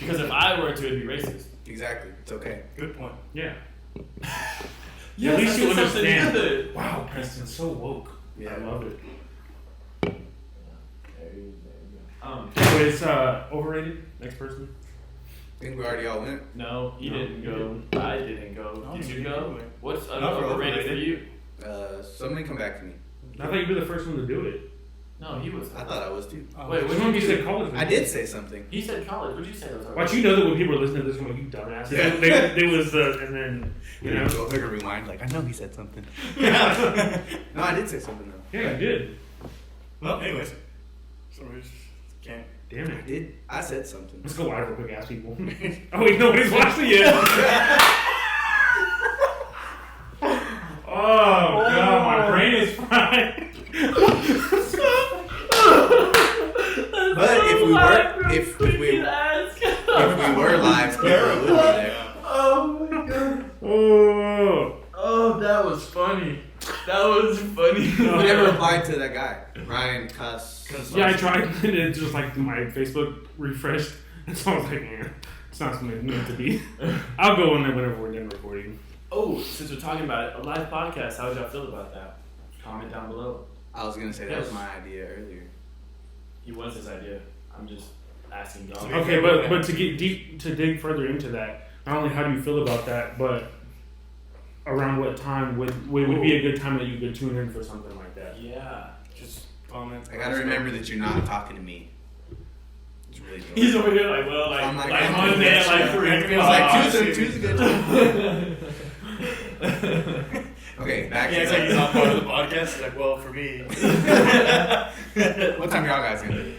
Because if I were to, it'd be racist.
Exactly. It's okay.
Good point.
Yeah.
Yes,
At least
I
you
said something
understand.
good.
Wow, Preston's so woke.
Yeah.
I love it.
There you go.
Anyways, overrated. Next person.
I think we already all went.
No, he
No,
didn't
you
go. I didn't go.
No,
Did
you
you
didn't
go?
go.
What's
Not for
overrated for
overrated.
you?
Somebody come back to me.
I thought you were the first one to do it.
No, he was.
I thought I was too.
Oh,
Wait,
Which
what
one
did
you
you
said
do?
college?
I did say something.
He said college. What did you say? That was
Watch, you know that when people are listening to this, I'm like, you dumbass.
Yeah.
They was, and then, you know.
Go back and rewind. Like I know he said something. No, I did say something though.
Yeah, you did.
Well, anyways. So we just can't.
Damn
I
it.
did. I said something.
Let's go live real quick, ask people. Oh, wait, nobody's watching yet. Oh, God, my brain is fried.
But if we were live, Kara would be there.
Oh my god.
Oh.
Oh, that was funny. That was funny.
We never replied to that guy, Ryan Cuss.
Yeah, I tried, and it just like my Facebook refreshed, and so I was like, yeah, it's not meant to be. I'll go on there whenever we're done recording.
Oh, since we're talking about it, a live podcast, how would y'all feel about that? Comment down below.
I was gonna say that was my idea earlier.
He wants this idea. I'm just asking y'all.
Okay, but to get deep, to dig further into that, not only how do you feel about that, but around what time would be a good time that you could tune in for something like that?
Yeah.
Just comments.
I gotta remember that you're not talking to me. It's really dope.
He's over here like, well, like,
I'm like,
like
I'm
Monday at
doing
like
that
3
It was like
o'clock.
Tuesday a good time. Okay, back
Yeah,
to
it's like he's not part of the podcast. He's like, well, for me.
What time y'all guys gonna do?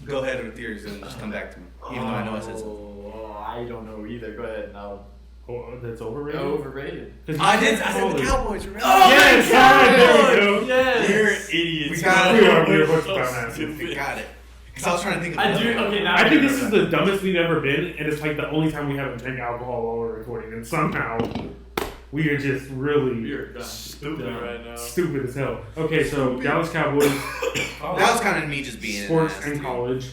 Go ahead with yours and just come back to me. Even though I know I said something.
Oh, I don't know either. Go ahead. No.
Oh, that's overrated?
Overrated.
'Cause
I
you
said the
college.
Cowboys, remember?
Yes, alright, there we go.
Yes.
You're idiots.
We got it.
We are both
So
dumbass.
stupid.
We got it. Because I was trying to think of
I do.
another one.
Okay, now
I think this is the dumbest we've ever been, and it's like the only time we haven't drank alcohol while we're recording, and somehow we are just really
You're done.
Stupid
Done.
right now.
stupid as hell. Okay, so Dallas Cowboys,
That was kind of me just being
sports,
an ass,
and
too.
college.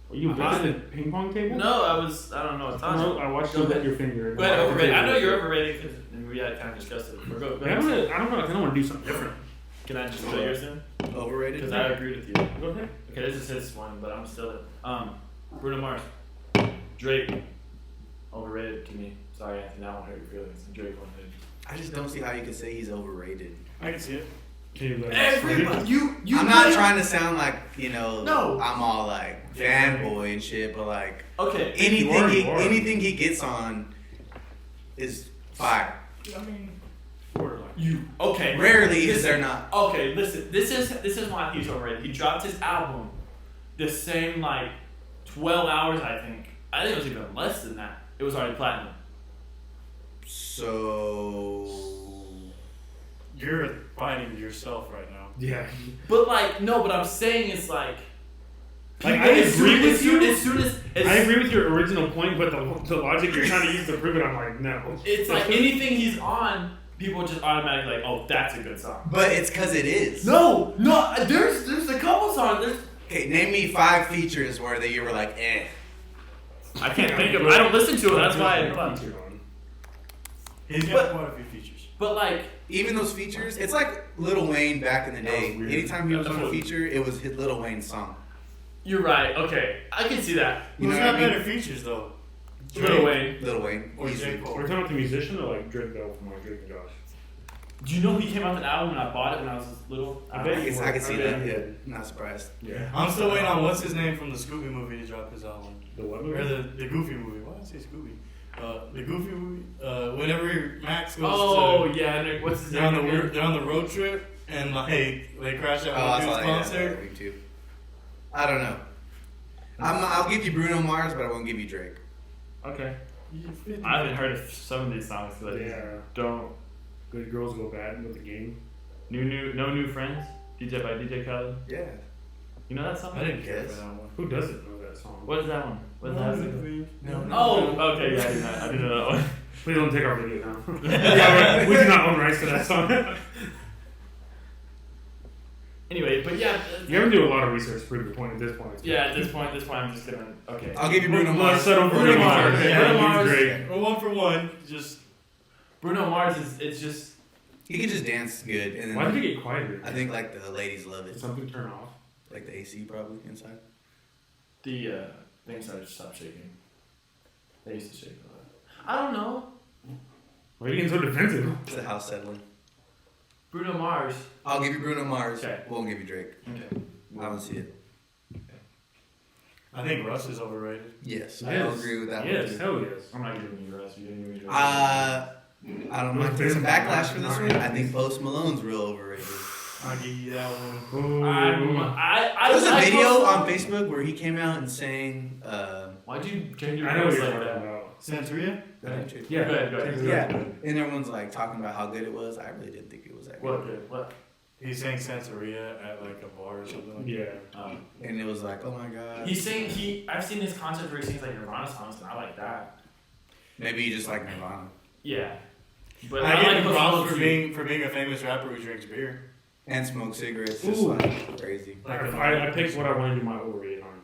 Are you at the ping pong table?
No, I don't know. It's on.
No, I watched
Go
you put
ahead.
your finger.
Go ahead, overrated. I know you're overrated because we had kind of discussed it. But go
Yeah, I
ahead.
don't know. I kind of want to do something different.
Can I just put yours in?
Overrated?
Because I agree with you.
Go ahead.
Okay, this is his one, but I'm still Bruno Mars. Drake. Overrated to me. Sorry, Anthony, I don't hurt your feelings. Drake overrated.
I just don't see how you could say he's overrated.
I can see it.
Can you
Everybody, you
I'm not trying to sound like,
No.
I'm all like fanboy and shit, but like
Okay.
You are.
anything he gets on is fire.
I mean,
Okay.
Rarely is
listen,
there not.
Okay, listen. This is why he's overrated. He dropped his album the same like 12 hours, I think. I think it was even less than that. It was already platinum.
So
you're fighting yourself right now.
Yeah.
But like, no, but I'm saying it's like.
Like, I agree with you.
As soon as
I agree with your original point, but the logic you're trying to use to prove it, I'm like, no.
it's like anything he's on, people just automatically like, oh, that's a good song.
but it's cause it is.
No, there's a couple songs.
Okay, name me 5 features where you were like, eh.
I can't think of. I don't listen to it. That's why.
He's
But-
got quite a few features.
But like,
Even those features, it's like Lil Wayne back in the day.
That was weird.
Anytime he was on a
That's
feature, it was his Lil Wayne song.
you're right. Okay, I can see that.
You
Who's
know what
got
I mean?
better features though?
Lil Wayne.
Lil Wayne.
Or
Easily.
J. Cole?
We're talking about the musician or like Drake though, from like Drake and Josh?
Do you know he came out with an album and I bought it when I was little?
I bet you
I can see
I
that.
bet
Yeah,
you-
not surprised.
Yeah.
I'm still waiting on what's his name from the Scooby movie to drop his album.
The what
Or
movie?
the Goofy movie. Why did I say Scooby? The Goofy movie. Whenever Max goes
Oh
to,
yeah, and what's his
they're on
name?
the
again?
they're on the road trip and like they crash
Oh,
out
I
with
saw
his
that.
concert.
Yeah, me too. I don't know. I'll give you Bruno Mars, but I won't give you Drake.
Okay.
I haven't heard of some of these songs because I
Yeah.
don't.
Good girls go bad with the game.
No New Friends. DJ by DJ Khaled.
Yeah.
You know that song?
I didn't care
Yes.
for that one.
Who doesn't know that song?
What is that one? What is that?
No.
Oh, okay, yeah, I didn't know that one.
Please don't take our video down. Yeah, we do not own rights to that song.
Anyway, but yeah.
You have to do a lot of research to prove your point at this point.
Yeah, at this point, I'm just gonna. Okay.
I'll give you Bruno
Let's
Mars.
settle for
Bruno
Bruno
Mars.
Mars.
Yeah,
Bruno
Mars.
Mars. Great.
Or 1-for-1. Just
Bruno Mars it's just.
He can just dance good, and
Why did
then
it get quieter?
I think like the ladies love
Did
it,
something turn off?
like the AC probably inside.
The things started to stop shaking. They used to shake a lot. I don't know.
Why are you getting so defensive?
It's the house settling.
Bruno Mars.
I'll give you Bruno Mars.
Okay.
Won't give you Drake.
Okay.
I don't see it.
I think Russ is overrated.
Yes, I
Yes.
agree with that
Yes,
one too.
hell yes.
I'm not giving you rest. You're giving me Drake.
I don't mind taking some backlash for this one. I think Post Malone's real overrated.
I'll give you that one.
I
There's a
like
video
Post
on
Malone.
Facebook where he came out and sang.
Why'd you change your
I know what
voice
you're
like
talking
that?
about.
Santeria?
Yeah,
Go ahead.
Yeah, and everyone's like talking about how good it was. I really didn't think it was that good.
What?
He sang Santeria at like a bar or something like that.
Yeah.
And it was like, oh my god.
I've seen his concert where he sings like Nirvana songs, and I like that.
Maybe you just like Nirvana.
Yeah. But
I give him
Post
props
Malone
for
too.
being a famous rapper who drinks beer.
And smoke cigarettes, just
Ooh.
like crazy.
I picked what I want to do my overrated on.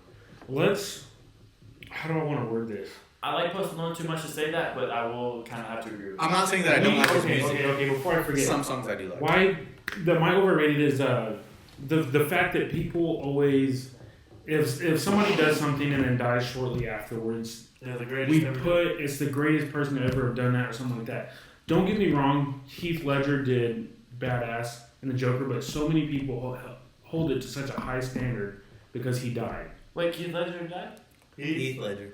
How do I want to word this?
I like Post Malone too much to say that, but I will kind of have to agree with
I'm not saying that I don't like his music.
Okay, before I forget.
Some songs I do like.
My overrated is the fact that people always, if somebody does something and then dies shortly afterwards,
They're the greatest ever.
it's the greatest person to ever have done that or something like that. Don't get me wrong, Heath Ledger did badass in the Joker, but so many people hold it to such a high standard because he died.
Wait, Keith Ledger died?
Heath Ledger.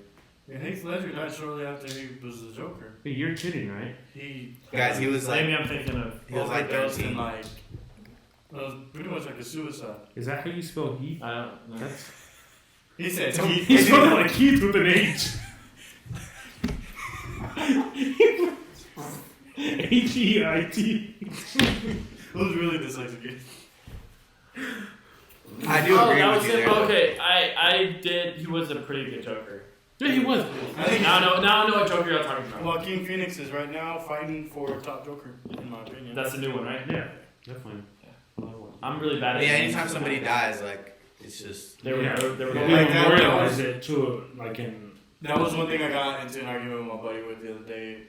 And Heath Ledger died shortly after he was the Joker.
Hey, you're kidding, right?
He
Guys, he was like,
Maybe I'm thinking of.
he was like
overdosed
13.
and like it was pretty much like a suicide.
Is that how you spell Heath?
I don't know.
That's
He said
he spelled it like Heath with an H. H-E-I-T.
Who's really dyslexic?
I do agree
that
with
was
you
him.
there. though.
Okay, I did. He was a pretty good Joker.
Yeah, he was.
I think
Now I know what Joker you're talking about.
Joaquin Phoenix is right now fighting for top Joker, in my opinion.
That's the new one, right?
Yeah, definitely.
I'm really bad at
Yeah,
names.
anytime somebody dies, like, it's just.
They were.
Yeah.
They were
We
going
Like that,
memorialize it to like in.
That was one thing I got into an argument with my buddy with the other day,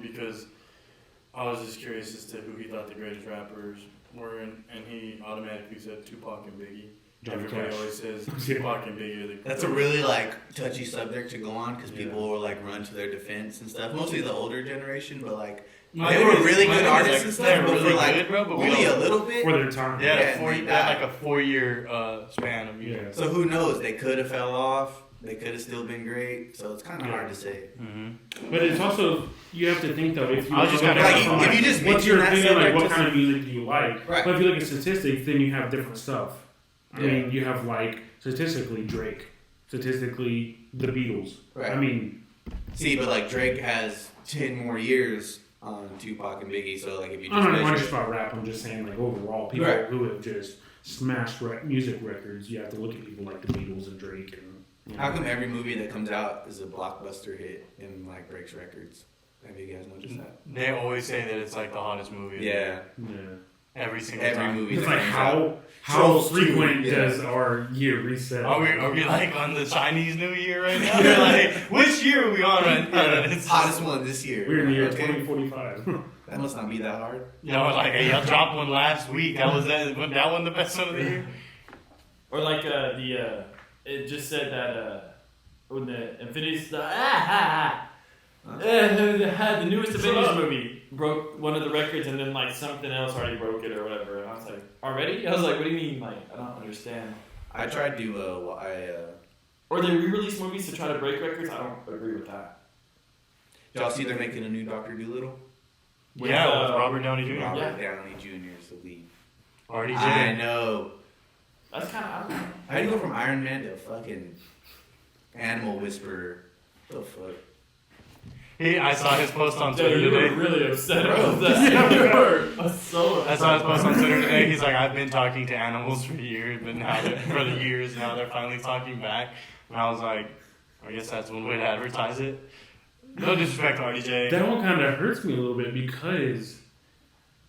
because I was just curious as to who he thought the greatest rappers were, and he automatically said Tupac and Biggie.
Johnny
Everybody
Cash.
always says Tupac and Biggie are the
That's a really like touchy subject to go on because people will like run to their defense and stuff. Mostly the older generation, but like they were really good artists and stuff, but for like only a little bit.
For their time.
Yeah,
Yeah,
four,
they
they had
died.
like a 4-year span of music.
Yeah.
So who knows? They could have fell off. They could have still been great. So it's kind of hard to say.
Mm-hmm.
But it's also you have to think though if you
I was just
look
gonna-
at
like,
it from,
if you just
what's
mention
your
that
opinion like
subject,
what
just-
kind of music do you like?
Right.
But if you look at statistics, then you have different stuff. I
Yeah.
mean, you have like statistically Drake, statistically the Beatles.
Right.
I mean,
See, but like Drake has 10 more years on Tupac and Biggie. So like if you
I
just
don't know
measure
much
it-
about rap. I'm just saying like overall, people
Right.
who have just smashed music records. You have to look at people like the Beatles and Drake and. You know.
How come every movie that comes out is a blockbuster hit and like breaks records? Have you guys noticed that?
They always say that it's like the hottest movie.
Yeah.
Yeah.
Every single
Every
time.
movie.
It's
that
like
comes out.
how
Trolls
frequent
2, yeah.
does our year reset?
Are we like on the Chinese New Year right now? Like, which year are we on right now? It's
Hottest one this year.
We're in the year
Okay.
2045.
That must not be that hard.
You know, like, hey, I dropped one last week. Wasn't that one the best one of the year?
Or like it just said that when the Infinity the newest Avengers movie broke one of the records, and then like something else already broke it or whatever. And I was like, already? I was like, what do you mean? Like, I don't understand.
I tried to,
Or they re-release movies to try to break records. I don't agree with that.
did y'all see they're making a new Dr. Dolittle?
With,
Yeah, with Robert Downey Jr.
Robert Downey Jr. is the lead.
Already did
I
it.
know.
That's kind of. I don't know.
How do you go from Iron Man to fucking Animal Whisperer? What the fuck?
I saw his post on
Dude,
Twitter
you were
today.
really upset about that. You were so
I saw his post on Twitter today. He's like, I've been talking to animals for years, but now they're finally talking back. And I was like, I guess that's one way to advertise it. No disrespect to RDJ.
That one kind of hurts me a little bit because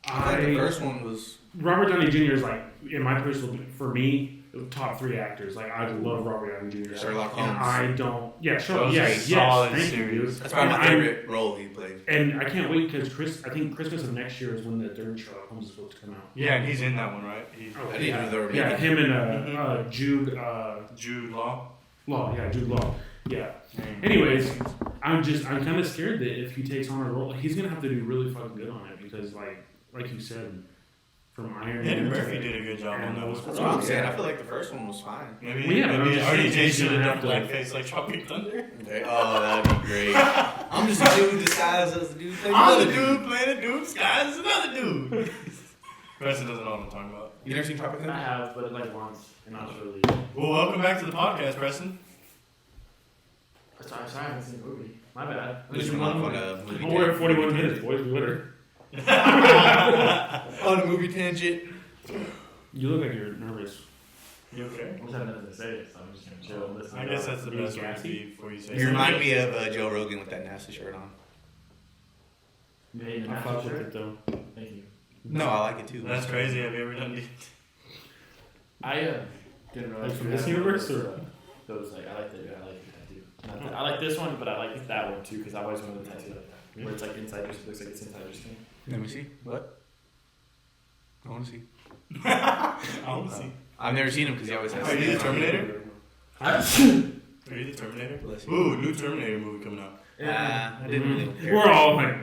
The first one was.
Robert Downey Jr. is like, in my personal, for me, top 3 actors. Like, I love Robert Downey Jr.
Sherlock
And
Holmes.
I don't. Yeah, Sherlock.
Those
Yeah,
are
yes.
solid
Thank you,
series.
dude.
That's probably my
And
favorite role he played.
And I can't wait because I think Christmas of next year is when the third Sherlock Holmes is supposed to come out.
Yeah, and he's in that one, right?
I didn't know they were
Yeah,
making
him and Jude
Jude
Law. Yeah, Jude Law. Yeah. Anyways, I'm kind of scared that if he takes on a role, he's gonna have to do really fucking good on it because, like you said, from Iron Man.
Eddie Murphy did a good job on that one.
That's what I'm saying. I feel like the first one was fine.
Maybe RDJ should have done blackface like Tropic Thunder.
Oh, that'd be great. I'm just a dude disguised as a dude.
I'm the dude playing a dude disguised as another dude. Preston doesn't know what I'm talking about.
You never seen Tropic
I
Thunder?
have, but like once, and not really.
Well, welcome back to the podcast, Preston.
Sorry, I haven't seen the movie. My bad.
Which one on a movie
We're at 41 minutes, boys. We better.
on a movie tangent.
You look like you're nervous.
You okay?
I just have nothing to say, so I'm just gonna chill and listen.
I guess that's the
You
best way to
gassy?
be before you say
You remind me of Joe Rogan with that NASA shirt on.
Made in
I
a
fuck with
shirt.
it though.
Thank you.
No, I like it too.
That's crazy. Have you ever done it?
I didn't realize
Like from
you
this
had
universe,
those,
or?
those like I like the tattoo. I like this one, but I like that one too because I always wanted a tattoo like that, where it's like inside your looks like it's inside your skin.
Let me see. What? I want to see.
I want to see.
I've never seen him because he always has.
Are you the Terminator?
I
Are you the Terminator?
Bless you.
Ooh, new Terminator movie coming out.
I didn't really care.
We're all like,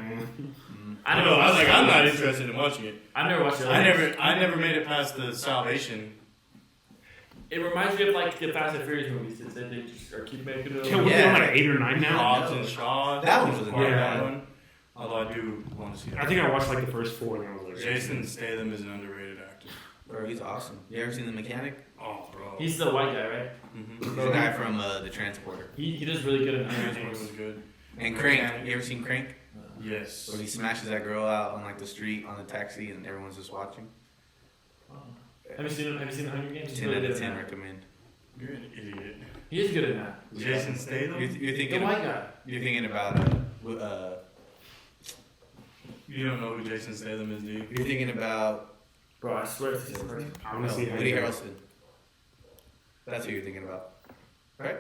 I know. I was like, I'm not interested in watching it.
I never watched it.
I never made it past the Salvation.
It reminds me of like the Fast and Furious movies. They just are keep making it.
can we be on like 8 or 9 now?
Hobbs and Shaw.
That one was a
part of
good
that
one.
one. Although I do want to see that.
I think I watched like the first 4 and I was like,
Jason Statham is an underrated actor.
Bro, he's awesome. You ever seen The Mechanic?
Oh, bro.
He's the white guy, right?
He's the guy from The Transporter.
He does really good at
Everything was good.
And Crank. You ever seen Crank?
Yes.
Where he smashes that girl out on like the street on the taxi and everyone's just watching.
Have you seen the Hunger Games? He's
10
really
out
good
of
at
10
that.
recommend.
You're an idiot.
He is good at that.
Jason Statham?
You're
The
thinking.
white guy.
You're thinking about.
You don't know who Jason Statham is, do you?
You're thinking about
Bro, I swear it's the same person.
I want to see
Woody
it.
Harrelson. That's who you're thinking about, right?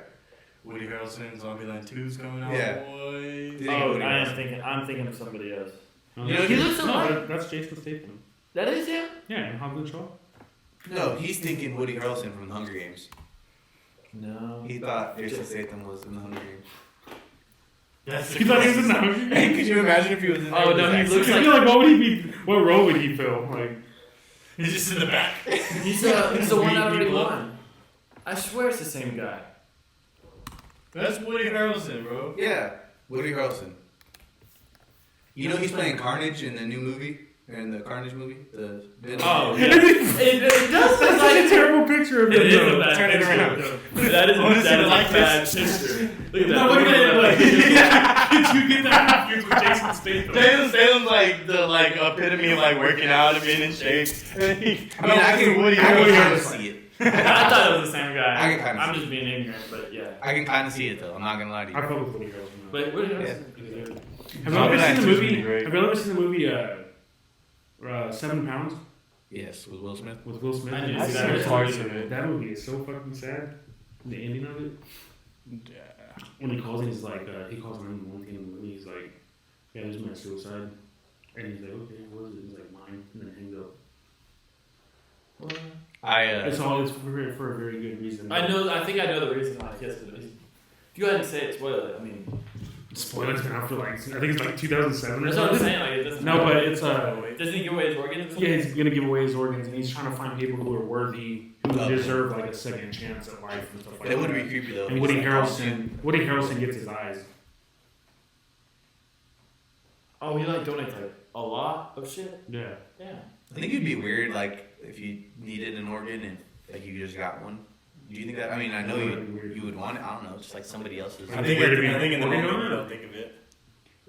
Woody Harrelson, Zombieland 2's coming out.
Yeah.
Boy.
You're thinking
Oh,
Woody Harrelson.
I'm thinking of somebody else.
No,
You know,
he looks
no,
alike.
that's Jason Statham.
That is him?
Yeah, and Hobbs and Shaw.
No, he's thinking Woody Harrelson from The Hunger Games.
No.
He thought Jason Statham was in The Hunger Games.
That's
You thought he was in the Hunger Games?
Hey, could you imagine if he was in there?
Oh,
with
no,
his
he looks
accent?
I feel like what would he be? What role would he fill? Like,
He's just in the back.
He's the one that already
People up.
won. I swear it's the same guy.
That's Woody Harrelson, bro.
Yeah, Woody Harrelson. You know he's playing Carnage in the new movie? In the Carnage movie? The
Oh,
yeah.
it does look
that's
like
such a terrible picture of him.
It is
though.
a bad
Turn it
picture.
around.
That is
I wanna see
that
it
is
like
a bad
this.
picture. Look at that.
No, look at it. Like,
Like,
did you get that confused with Jason Statham?
Jason Statham's like the epitome of like working out and being in shape.
I mean, I can
Woody
kind
Harrelson.
of see it.
I thought it was the same guy.
I can kinda
I'm
see
just being ignorant, but yeah.
I can kind of see it though. I'm not gonna lie to
I
you.
fuck with Woody Harrelson.
But what
Yeah.
Have you ever
Zombieland
seen the
2 is
movie?
really great.
Have you ever seen the movie 7 Pounds
Yes, with Will Smith.
with Will Smith?
I didn't
I've
see
seen
that.
parts of it.
That movie is so fucking sad. The ending of it. When he calls, he's like, he calls 911 in the movie. He's like, yeah, there's my suicide. And he's like, okay, what is it? He's like, mine. And then hangs up. It's for a very good reason.
I know. I think I know the reason why. Yes, the reason. If you go ahead and say it, spoil it. I mean,
Spoilers been out for like, I think it's like 2007 or
that's what I'm
something.
saying. Like, it doesn't.
No, but it's
Doesn't he give away his organs?
yeah, he's gonna give away his organs, and he's trying to find people who are worthy, who deserve like a second chance at life and stuff like
That
that.
would be creepy though.
And Woody Harrelson gets his eyes.
Oh, he like donates like a lot of shit.
Yeah.
Yeah.
I think it'd be weird, like if you needed an organ and like you just got one. Do you think that? I mean, I know you would want it. I don't know, just like somebody else's.
I think in the moment I don't think of it.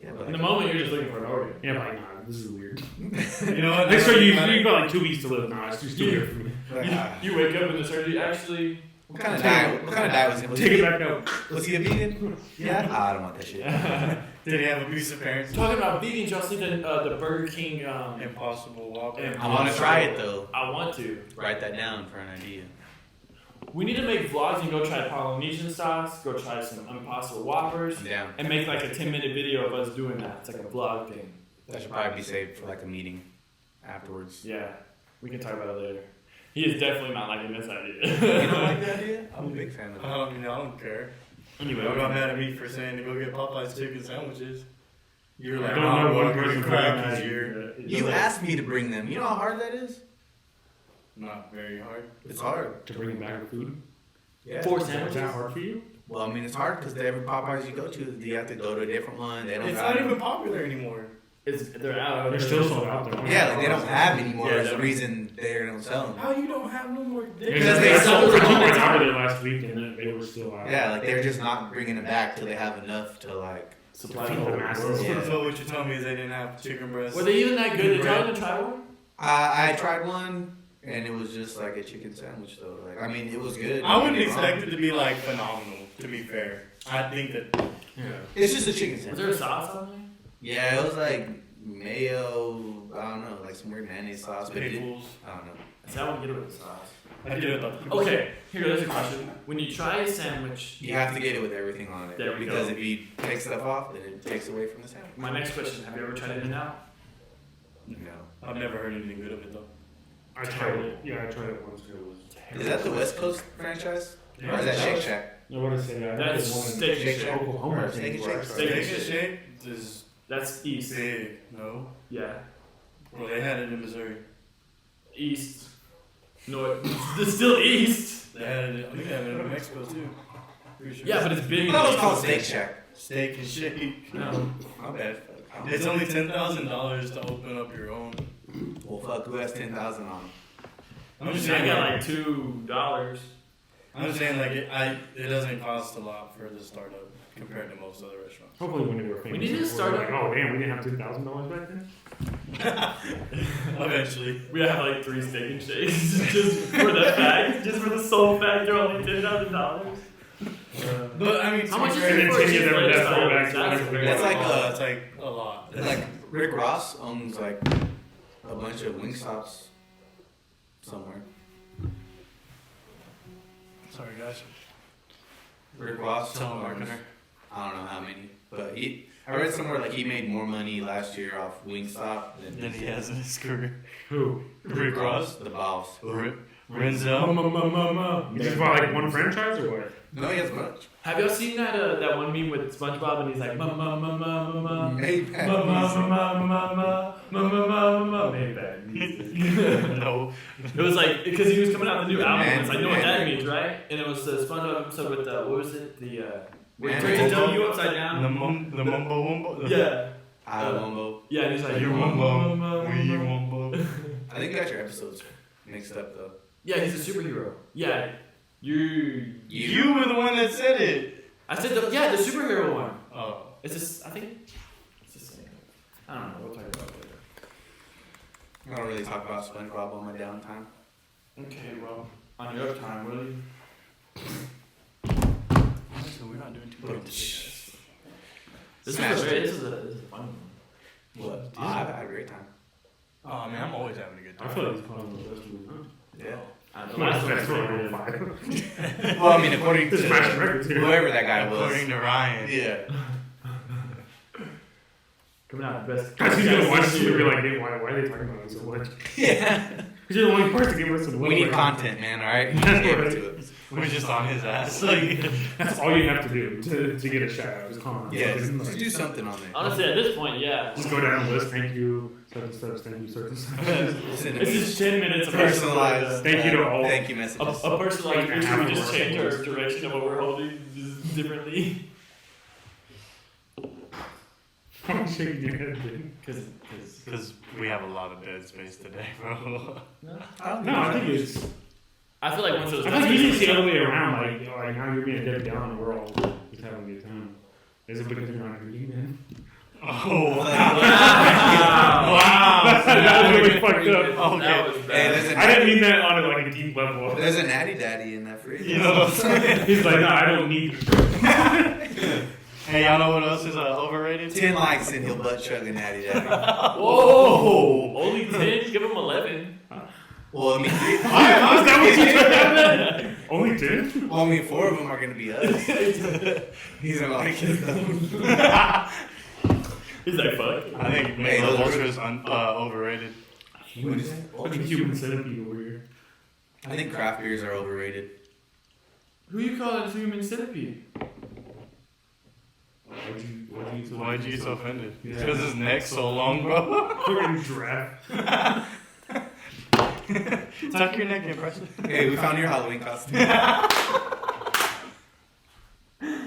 Yeah, but
In the moment, you're just looking for an organ.
Yeah, but like, nah, this is weird.
You know what?
Next time you got like 2 weeks to live. Nah, it's just too weird for me.
You wake up in the surgery. Actually,
What kind of diet was it?
Take it back out.
Was he a vegan? Yeah. I don't want that shit.
Did he have abusive parents?
talking about vegans, y'all see the Burger King.
Impossible Whopper.
I want to try it though.
I want to.
Write that down for an idea.
We need to make vlogs and go try Polynesian sauce, go try some Impossible Whoppers,
I'm down.
and make like a 10-minute video of us doing that. It's like a vlog thing.
That should probably be saved for like a meeting afterwards.
Yeah, we can talk about it later. He is definitely not liking this idea.
You don't like the idea? I'm a big fan of it.
I don't care.
Anyway,
Y'all got mad at me for saying to go get Popeye's chicken sandwiches. You're like,
I don't know
what
one person
crack is
for
here.
You asked me to bring them. You know how hard that is?
Not very hard.
It's hard.
To bring it back with food.
Yeah.
4
Is
sandwiches.
that hard for you?
Well, I mean, it's hard because every Popeyes you go to, you have to go to a different one. They don't
It's
got
not even popular anymore.
They're out.
They're still sold out there.
Yeah, like they don't have anymore.
Yeah,
That's the
they-
reason they don't sell them.
How you don't have no more?
Because
they
they
sold
sold
for
them.
out of it last week and they were still out.
Yeah, like they're just not bringing it back till they have enough to like.
Supply
Feed
the
the
whole
masses.
world.
Yeah.
So what you told me is they didn't have chicken breast.
Were they even that good? Did y'all even try one?
I tried one and it was just like a chicken sandwich though. Like I mean, it was good.
I wouldn't expect it to be like phenomenal. To be fair, I think that
Yeah.
It's just a chicken
Was
sandwich.
there a sauce on there?
Yeah, it was like mayo. I don't know, like some weird mayonnaise sauce. But it,
pickles.
I don't know.
See, I wouldn't get it with the sauce.
I did it though.
Okay, here's a question. When you try a sandwich,
You have to get it with everything on it
There we
because
go.
if you take stuff off, then it takes away from the sandwich.
my next question: have you ever tried In-N-Out?
No.
I've never heard anything good of it though.
I tried it. Yeah, I tried it once. It was.
Is that the West Coast franchise? Or is that Shake Shack?
No, what did I say? I
That's
had one in
Steak and Shake.
Oklahoma. I
Steak
think,
and
where I
Shake.
tried it.
Steak and Shake is
That's East.
big. No,
Yeah,
well they had it in Missouri.
East. No, it's still East.
They had it. I think they had it in New Mexico too. Pretty sure.
Yeah, but it's big.
I thought it was called Steak Shack.
Steak and Shake.
No.
My bad.
It's only $10,000 to open up your own.
Well, fuck, who has 10,000 on?
I'm just
I
saying,
got
like,
like $2.
I'm just saying, like, it doesn't cost a lot for the startup compared to most other restaurants.
Hopefully, when they were famous.
We need to
people
start
were
up-
like, oh damn, we didn't have $10,000 back then.
Eventually.
We have like 3 steak and shakes just for the fact, just for the sole fact they're only $10,000.
But I mean,
How much is
And
it
then
for a
10 years
cheeseburger?
after that, go back to
That's-
whatever.
That's like
it's like a lot.
Like Rick Ross owns like a bunch of Wingstops somewhere.
Sorry, guys.
Rick Ross owns,
Telemarketer.
I don't know how many, but I read somewhere like he made more money last year off Wingstop
Then he has in his career.
Who?
Rick Ross.
the boss.
Renzel.
You just bought like one franchise or what?
No, he has much.
Have y'all seen that one meme with SpongeBob and he's like ma ma ma ma ma ma
Hey,
ma ma ma ma ma ma ma ma ma maybe that
No.
it was like because he was coming out with the new album.
Man,
It's like, you know what that
man.
means, right? And it was the SpongeBob episode with what was it? The where he
Man,
turns the
Wumbo.
W upside down.
The mumbo wumbo.
Yeah,
Wumbo.
yeah, and he's like
You wumbo. We wumbo.
I think you got your episodes mixed up though.
Yeah, he's a superhero. Yeah,
You were the one that said it.
I said the superhero one.
Oh.
It's just I think it's the same. I don't know. We'll talk about it later.
I don't really talk about SpongeBob on my downtime.
Okay, well, on your time, really.
So we're not doing too good today, guys.
This
Smash
is a
it.
fun one.
What? I've had a great time.
Oh, I mean, I'm always having a good
I
time.
feel like it's probably the best movie.
Yeah.
The
Well,
last
that's
one
what I
was
did.
fire.
Well, I mean, according
This is smashing records
to
here.
whoever that guy was.
According to Ryan.
Yeah.
Coming out the best.
Guys, he's gonna watch this movie like, hey, why are they talking about it so much?
Yeah.
Because you're the only person giving us some.
We need content, man. All right. Give it to us.
We're just on his ass. Like,
That's all you have to do to get a shout out. Just comment.
Yeah.
Just,
Just do something on there.
Honestly, at this point, yeah.
just go down the list. Thank you. Such and such. Thank you. Such and such.
Send
This
it
is 10 minutes of
personalized.
Thank you to all.
Thank you
A
messages.
personalized
Like,
picture. We just
hour
change our
worth.
direction of what we're holding just differently.
Why are you shaking your head, dude?
because we have a lot of dead space today, bro.
No, I think it's.
I feel like once it was
I think usually it's the other way around. Like, now you're being dead down and we're all just having a good time. Is it because you're not greedy, man?
Oh,
Wow.
wow.
That was really fucked up.
Okay.
That was
Hey,
bad.
there's a
I didn't mean that on like a deep level.
There's a natty daddy in that fridge.
You know what I'm saying?
He's like, no, I don't need.
Hey, y'all know what else is overrated?
10 likes and he'll butt chug a natty daddy.
Whoa! Only 10? Give him 11.
Well, I mean,
Is that what you said? Only 10?
well, I mean, 4 of them are gonna be us. He's gonna like it though.
He's like, fuck.
I think
Hey,
Michelob
those are-
Ultra is overrated.
What is that?
Fucking human centipede over here.
I think craft beers are overrated.
Who you calling a human centipede?
Why'd you get so offended?
Yeah.
Because his neck's so long, bro.
Fucking giraffe.
Tuck your neck in, Preston.
Hey, we found your Halloween costume.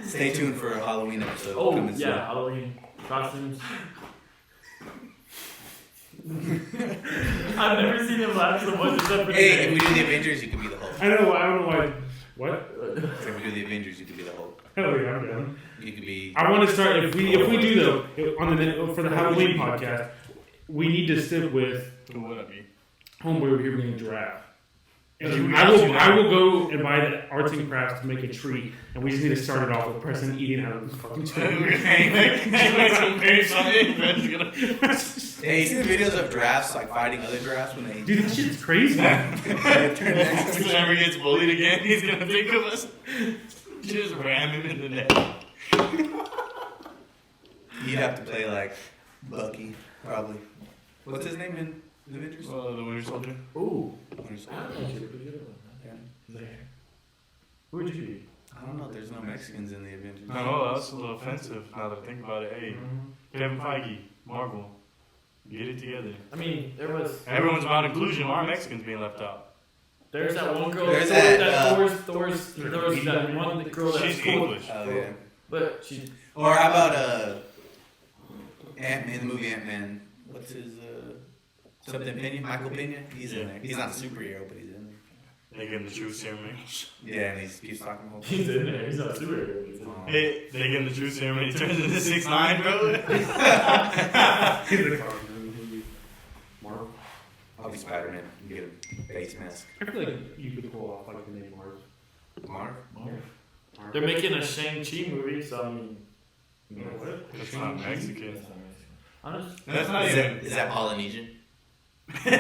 Stay tuned for a Halloween episode.
Oh,
coming soon.
yeah, Halloween costumes. I've never seen him laugh so much except for
Hey, if we do the Avengers, you could be the Hulk.
I don't know why. What?
If we do the Avengers, you could be the Hulk.
Hell yeah, I'm down.
You could be.
I want to start if we do though on the for the Halloween podcast, we need to stick with
Who would it be?
homeboy over here being a giraffe. And
You
I
guys
will go and buy the arts and crafts to make a tree, and we just need to start it off with Preston eating out of this fucking tree.
Hey, you see the videos of giraffes like fighting other giraffes when they
Dude, that shit's crazy.
If he ever gets bullied again, he's gonna think of us. Just ram him in the neck.
You'd have to play like Bucky, probably. What's his name in the Avengers?
The Winter Soldier.
Ooh.
Winter
I
Soldier.
don't know, you're pretty good at that. Who would you be?
I don't know. There's no Mexicans in the Avengers.
I know that's a little offensive now that I think about it. Hey, Kevin Feige, Marvel, get it together.
I mean, there was.
Everyone's about inclusion. Why are Mexicans being left out?
There's that one girl.
There's
Thor-
that,
Thor's. There was that one girl that's
She's
cool.
English.
Oh yeah.
But she.
Or how about Ant-Man, the movie Ant-Man? What's his something Pena? Michael Pena? He's in there. He's not a superhero, but he's in there.
They give him the truth serum.
Yeah, and he keeps talking the whole time.
He's in there. He's not superhero. He's in there.
Hey, they give him the truth serum and he turns into 6'9", bro.
Marvel.
I'll be Spider-Man. You get a face mask.
I feel like you could pull off like the name Marv.
Marv?
Marv.
They're making a Shang-Chi movie, so I mean.
You know what?
It's not Mexican.
That's not Mexican. I'm just.
That's not
Is that Polynesian?
Do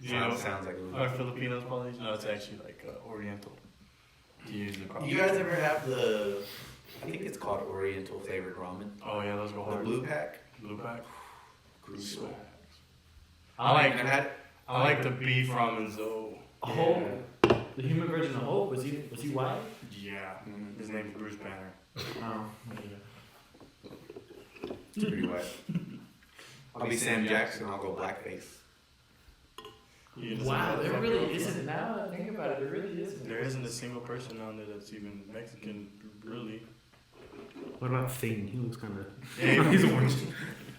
you know?
Sounds like
Are Filipinos Polynesian? No, it's actually like Oriental. To use the crop.
You guys ever have the? I think it's called Oriental flavored ramen.
Oh yeah, those go
The
hard.
blue pack.
Blue pack.
Crucial.
I
I've had.
like the beef ramen though.
Hope. The human version of Hope. Was he white?
Yeah.
Mhm.
His name's Bruce Banner.
Oh.
It's pretty white. I'll be Sam Jackson. I'll go blackface.
He is
Wow,
a
there
motherfucker.
really isn't. Now that I think about it, there really isn't.
There isn't a single person on there that's even Mexican, really.
What about Thing? He looks kind of.
Dave,
He's orange.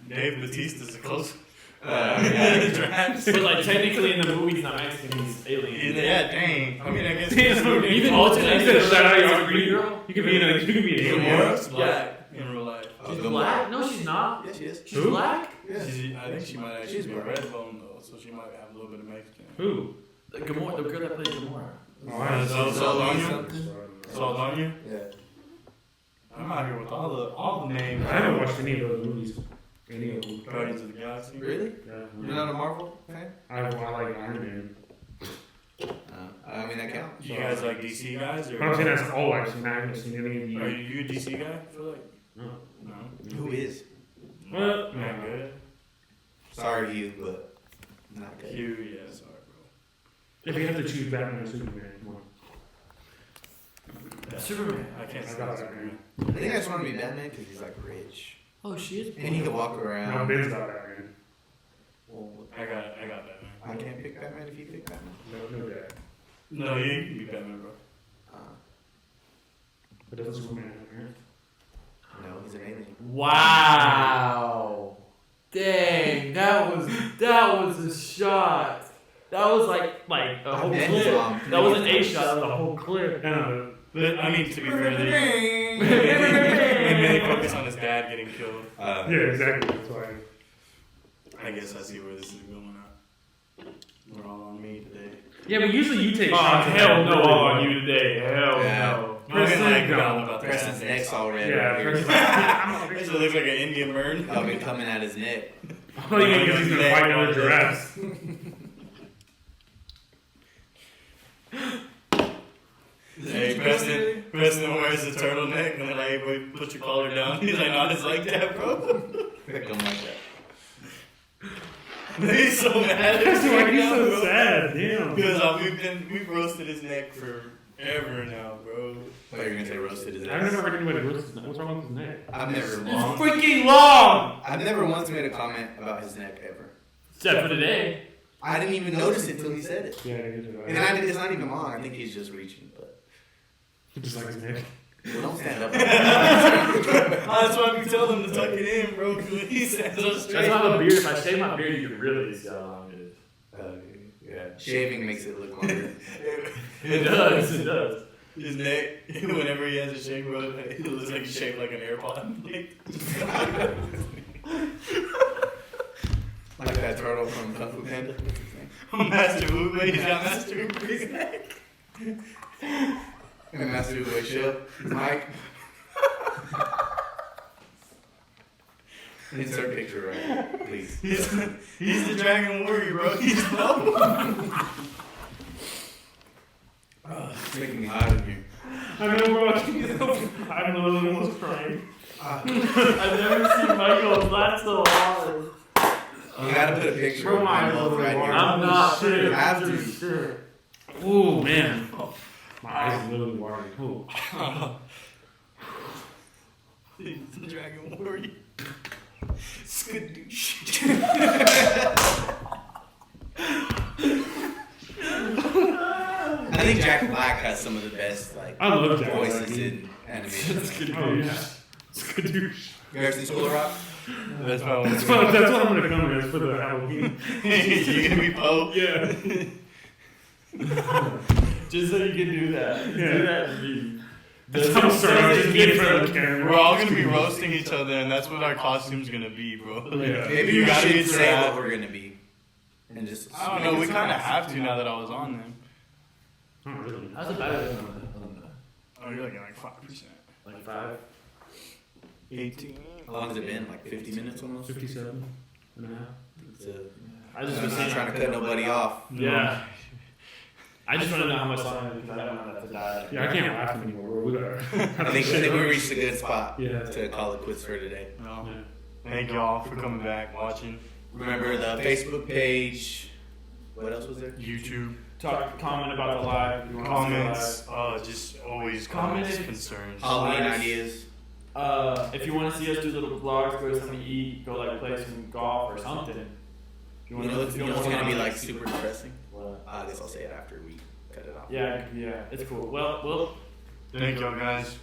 Dave Bautista's a close.
But like technically in the movie he's not Mexican, he's alien.
Yeah, dang. I mean, I guess.
Even
He said, "Shout out your
green
green
girl.
You could be in a. You could be in a.
Gamora's black in real life.
She's black? No, she's not.
Yeah, she is.
She's
Who?
black.
Yeah.
I think she might actually
She's
be
black.
red bone though, so she might have a little bit of Mexican.
Who?
The Gamora, the girl that plays Gamora.
Saldana?
Yeah.
Saldana?
Yeah.
I'm out here with all the names.
I haven't watched any of those movies. Any of them.
Guardians of the Galaxy.
Really?
Yeah.
You're not a Marvel fan?
I like Iron Man.
I mean, that counts.
You guys like DC guys? Or
I'm not saying that's all I've seen. I haven't seen any of
Are
the.
you a DC guy? I feel like.
No.
No.
Who is?
Well,
Not good.
Sorry, Hugh, but not good.
Hugh, yeah, sorry, bro.
If you have to choose Batman or Superman, come on.
Superman.
I can't
I
say
got
Superman.
I think I just want to be Batman because he's like rich
Oh, she is.
and he can walk
No,
around.
Ben's not Batman.
I got Batman.
I can't pick Batman if you pick Batman.
No, that.
No, you can be Batman, bro.
But doesn't Superman have parents?
No, he's an alien.
Wow. Dang, that was a shot. That was like a whole
Ben's
clip.
mom.
That wasn't a shot. That was a whole clip.
But I mean, to be fair, they made focus on his dad getting killed.
Yeah, exactly. That's why.
I guess I see where this is going at. We're all on me today.
Yeah, but usually you take
Oh,
shots.
hell no on you today. Hell
Yeah.
no.
Preston, I forgot about that.
Preston's neck's all red.
Yeah,
right here.
This looks like an Indian burn.
I'll be coming at his neck.
Oh, yeah, because he's gonna fight another giraffes.
Hey, Preston wears a turtleneck and they're like, hey, boy, put your collar down. He's like, no, it's like that, bro.
Come like that.
He's so mad at
That's
us
why
right
he's
now,
so
bro.
sad. Damn.
Because we've roasted his neck forever now, bro.
I thought you were gonna say roasted his
I've never
ass.
heard anybody roast his neck. What's wrong with his neck?
I've never
It's freaking long!
I've never once made a comment about his neck ever.
Except for today.
I didn't even notice it till he said it.
Yeah, it's
And it's not even long. I think he's just reaching, but
just like his neck.
well, don't stand up.
That's why we tell him to tuck it in, bro. Because when he stands up straight.
That's why I have a beard. If I shave my beard, you can really see how long it is.
Yeah, shaving makes it look longer.
It does. It does.
His neck, whenever he has a shave, bro, it looks like he's shaved like an AirPod.
Like that turtle from Kung Fu Panda.
Master Wu, he's got Master Wu's neck.
And Master Wu show. Mike. Insert picture right here, please.
He's the Dragon Warrior, bro. He's
It's making me hot in here.
I know we're watching this. I'm literally almost crying.
I've never seen Michael laugh so hard.
You gotta put a picture
Bro,
of
my
my mouth right here.
I'm not.
Shit.
You have to.
Sure.
Oh man. My eyes are literally watering. Oh.
He's the Dragon Warrior. Skadoosh.
I think Jack Black has some of the best like
I love Jack
voices
Black.
in animation.
Oh yeah. Skadoosh.
You ever seen School of Rock?
That's why
That's what I'm gonna come as for the Halloween.
You're gonna be Poe?
Yeah.
Just so you can do that.
Yeah.
Do that to me.
That's how I'm starting to get in front of the camera.
We're all gonna be roasting each other, and that's what our costume's gonna be, bro.
Yeah.
Maybe
You
you
gotta
should
get
say
sad.
what we're gonna be. And just
I don't know, we kind of have to now that I was on them.
Not really.
How's it better than on
Oh, you're looking like 5%.
like 5?
18.
How long has it been? Like 50 minutes almost?
57 and a half.
It's,
I just
I'm
was
not
saying
trying to cut nobody off.
Yeah. I just want to know how much longer because I don't want that to die.
Yeah, I can't laugh anymore. Bro. We gotta.
I think we reached a good spot
Yeah.
to call it quits for today.
No.
Yeah.
Thank y'all for coming back, watching.
Remember the Facebook page. What else was there?
YouTube.
Comment about the live. If you want to see the
Comments. Just always comments,
Comment.
concerns.
Halloween
Nice.
ideas.
live. If you want to see us do little vlogs, go to something to eat, go like play some golf or something. If
You know, it's gonna be like super depressing.
What?
I guess I'll say it after we cut it off.
Yeah, it's cool. Well, we'll
Thank y'all, guys.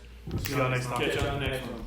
See y'all next time.
catch you on the next one.